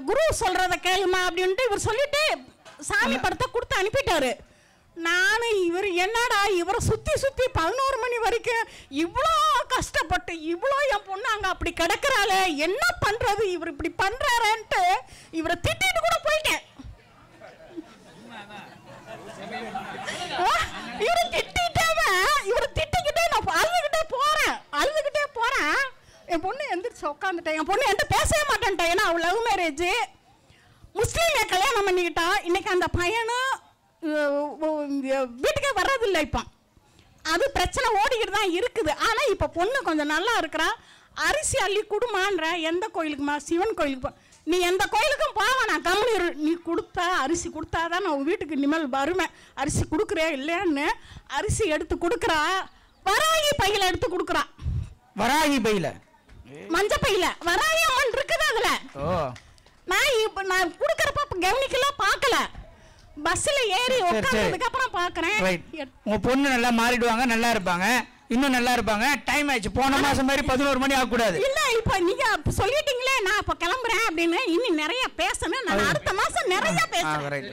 குரு சொல்றத கேளுமா அப்படின்ட்டு இவர் சொல்லிட்டு சாமி படத்தை கொடுத்து அனுப்பிட்டாரு. நானும் இவர் என்னடா இவரை சுத்தி 11 மணி வரைக்கும் இவ்வளோ கஷ்டப்பட்டு இவ்வளோ என் பொண்ணு அங்கே அப்படி கிடக்குறாளே, என்ன பண்றது, இவர் இப்படி பண்றாருன்ட்டு இவரை திட்டிட்டு கூட போயிட்டேன். இவரை திட்டிக்கிட்டே நான் அழுதுகிட்டே போறேன். என் பொண்ணு எந்திரிச்சு உட்காந்துட்டேன். என் பொண்ணு என்கிட்ட பேசவே மாட்டேன்ட்டேன். ஏன்னா அவள் லவ் மேரேஜ், முஸ்லீமை கல்யாணம் பண்ணிக்கிட்டா. இன்னைக்கு அந்த பையனும் வீட்டுக்கே வர்றதில்லை. இப்போ அது பிரச்சனை ஓடிக்கிட்டு தான் இருக்குது. ஆனால் இப்போ பொண்ணு கொஞ்சம் நல்லா இருக்கிறா. அரிசி அள்ளி குடுமான்ற. எந்த கோயிலுக்குமா? சிவன் கோயிலுக்கு. நீ எந்த கோயிலுக்கும் போவ, நான் கம்முனு நீ கொடுத்தா அரிசி கொடுத்தாதான் நான் வீட்டுக்கு இனிமேல் வருவேன். அரிசி கொடுக்குறியா இல்லையான்னு அரிசி எடுத்து கொடுக்குறா. வராகி பையில எடுத்து கொடுக்குறா. வராகி பையில, மஞ்ச பையில வராகி அம்மன் இருக்குது அதுல. நான் கொடுக்கறப்ப கவனிக்கல, பார்க்கல. பஸ்ல ஏறி உட்கார்ந்ததுக்கு அப்புறம் பார்க்கறேன். உங்க பொண்ணு நல்லா மாறிடுவாங்க, நல்லா இருப்பாங்க, இன்னும் நல்லா இருப்பாங்க. டைம் ஆயிடுச்சு. போன மாசம் மாதிரி 11 மணி ஆக கூடாது. இல்ல இப்ப நீங்க சொல்லிட்டீங்களே, நான் இப்ப கிளம்புறேன் அப்படின்னு. இன்னும் நிறைய பேசணும். நான் அடுத்த மாசம் நிறைய பேசுறேன்.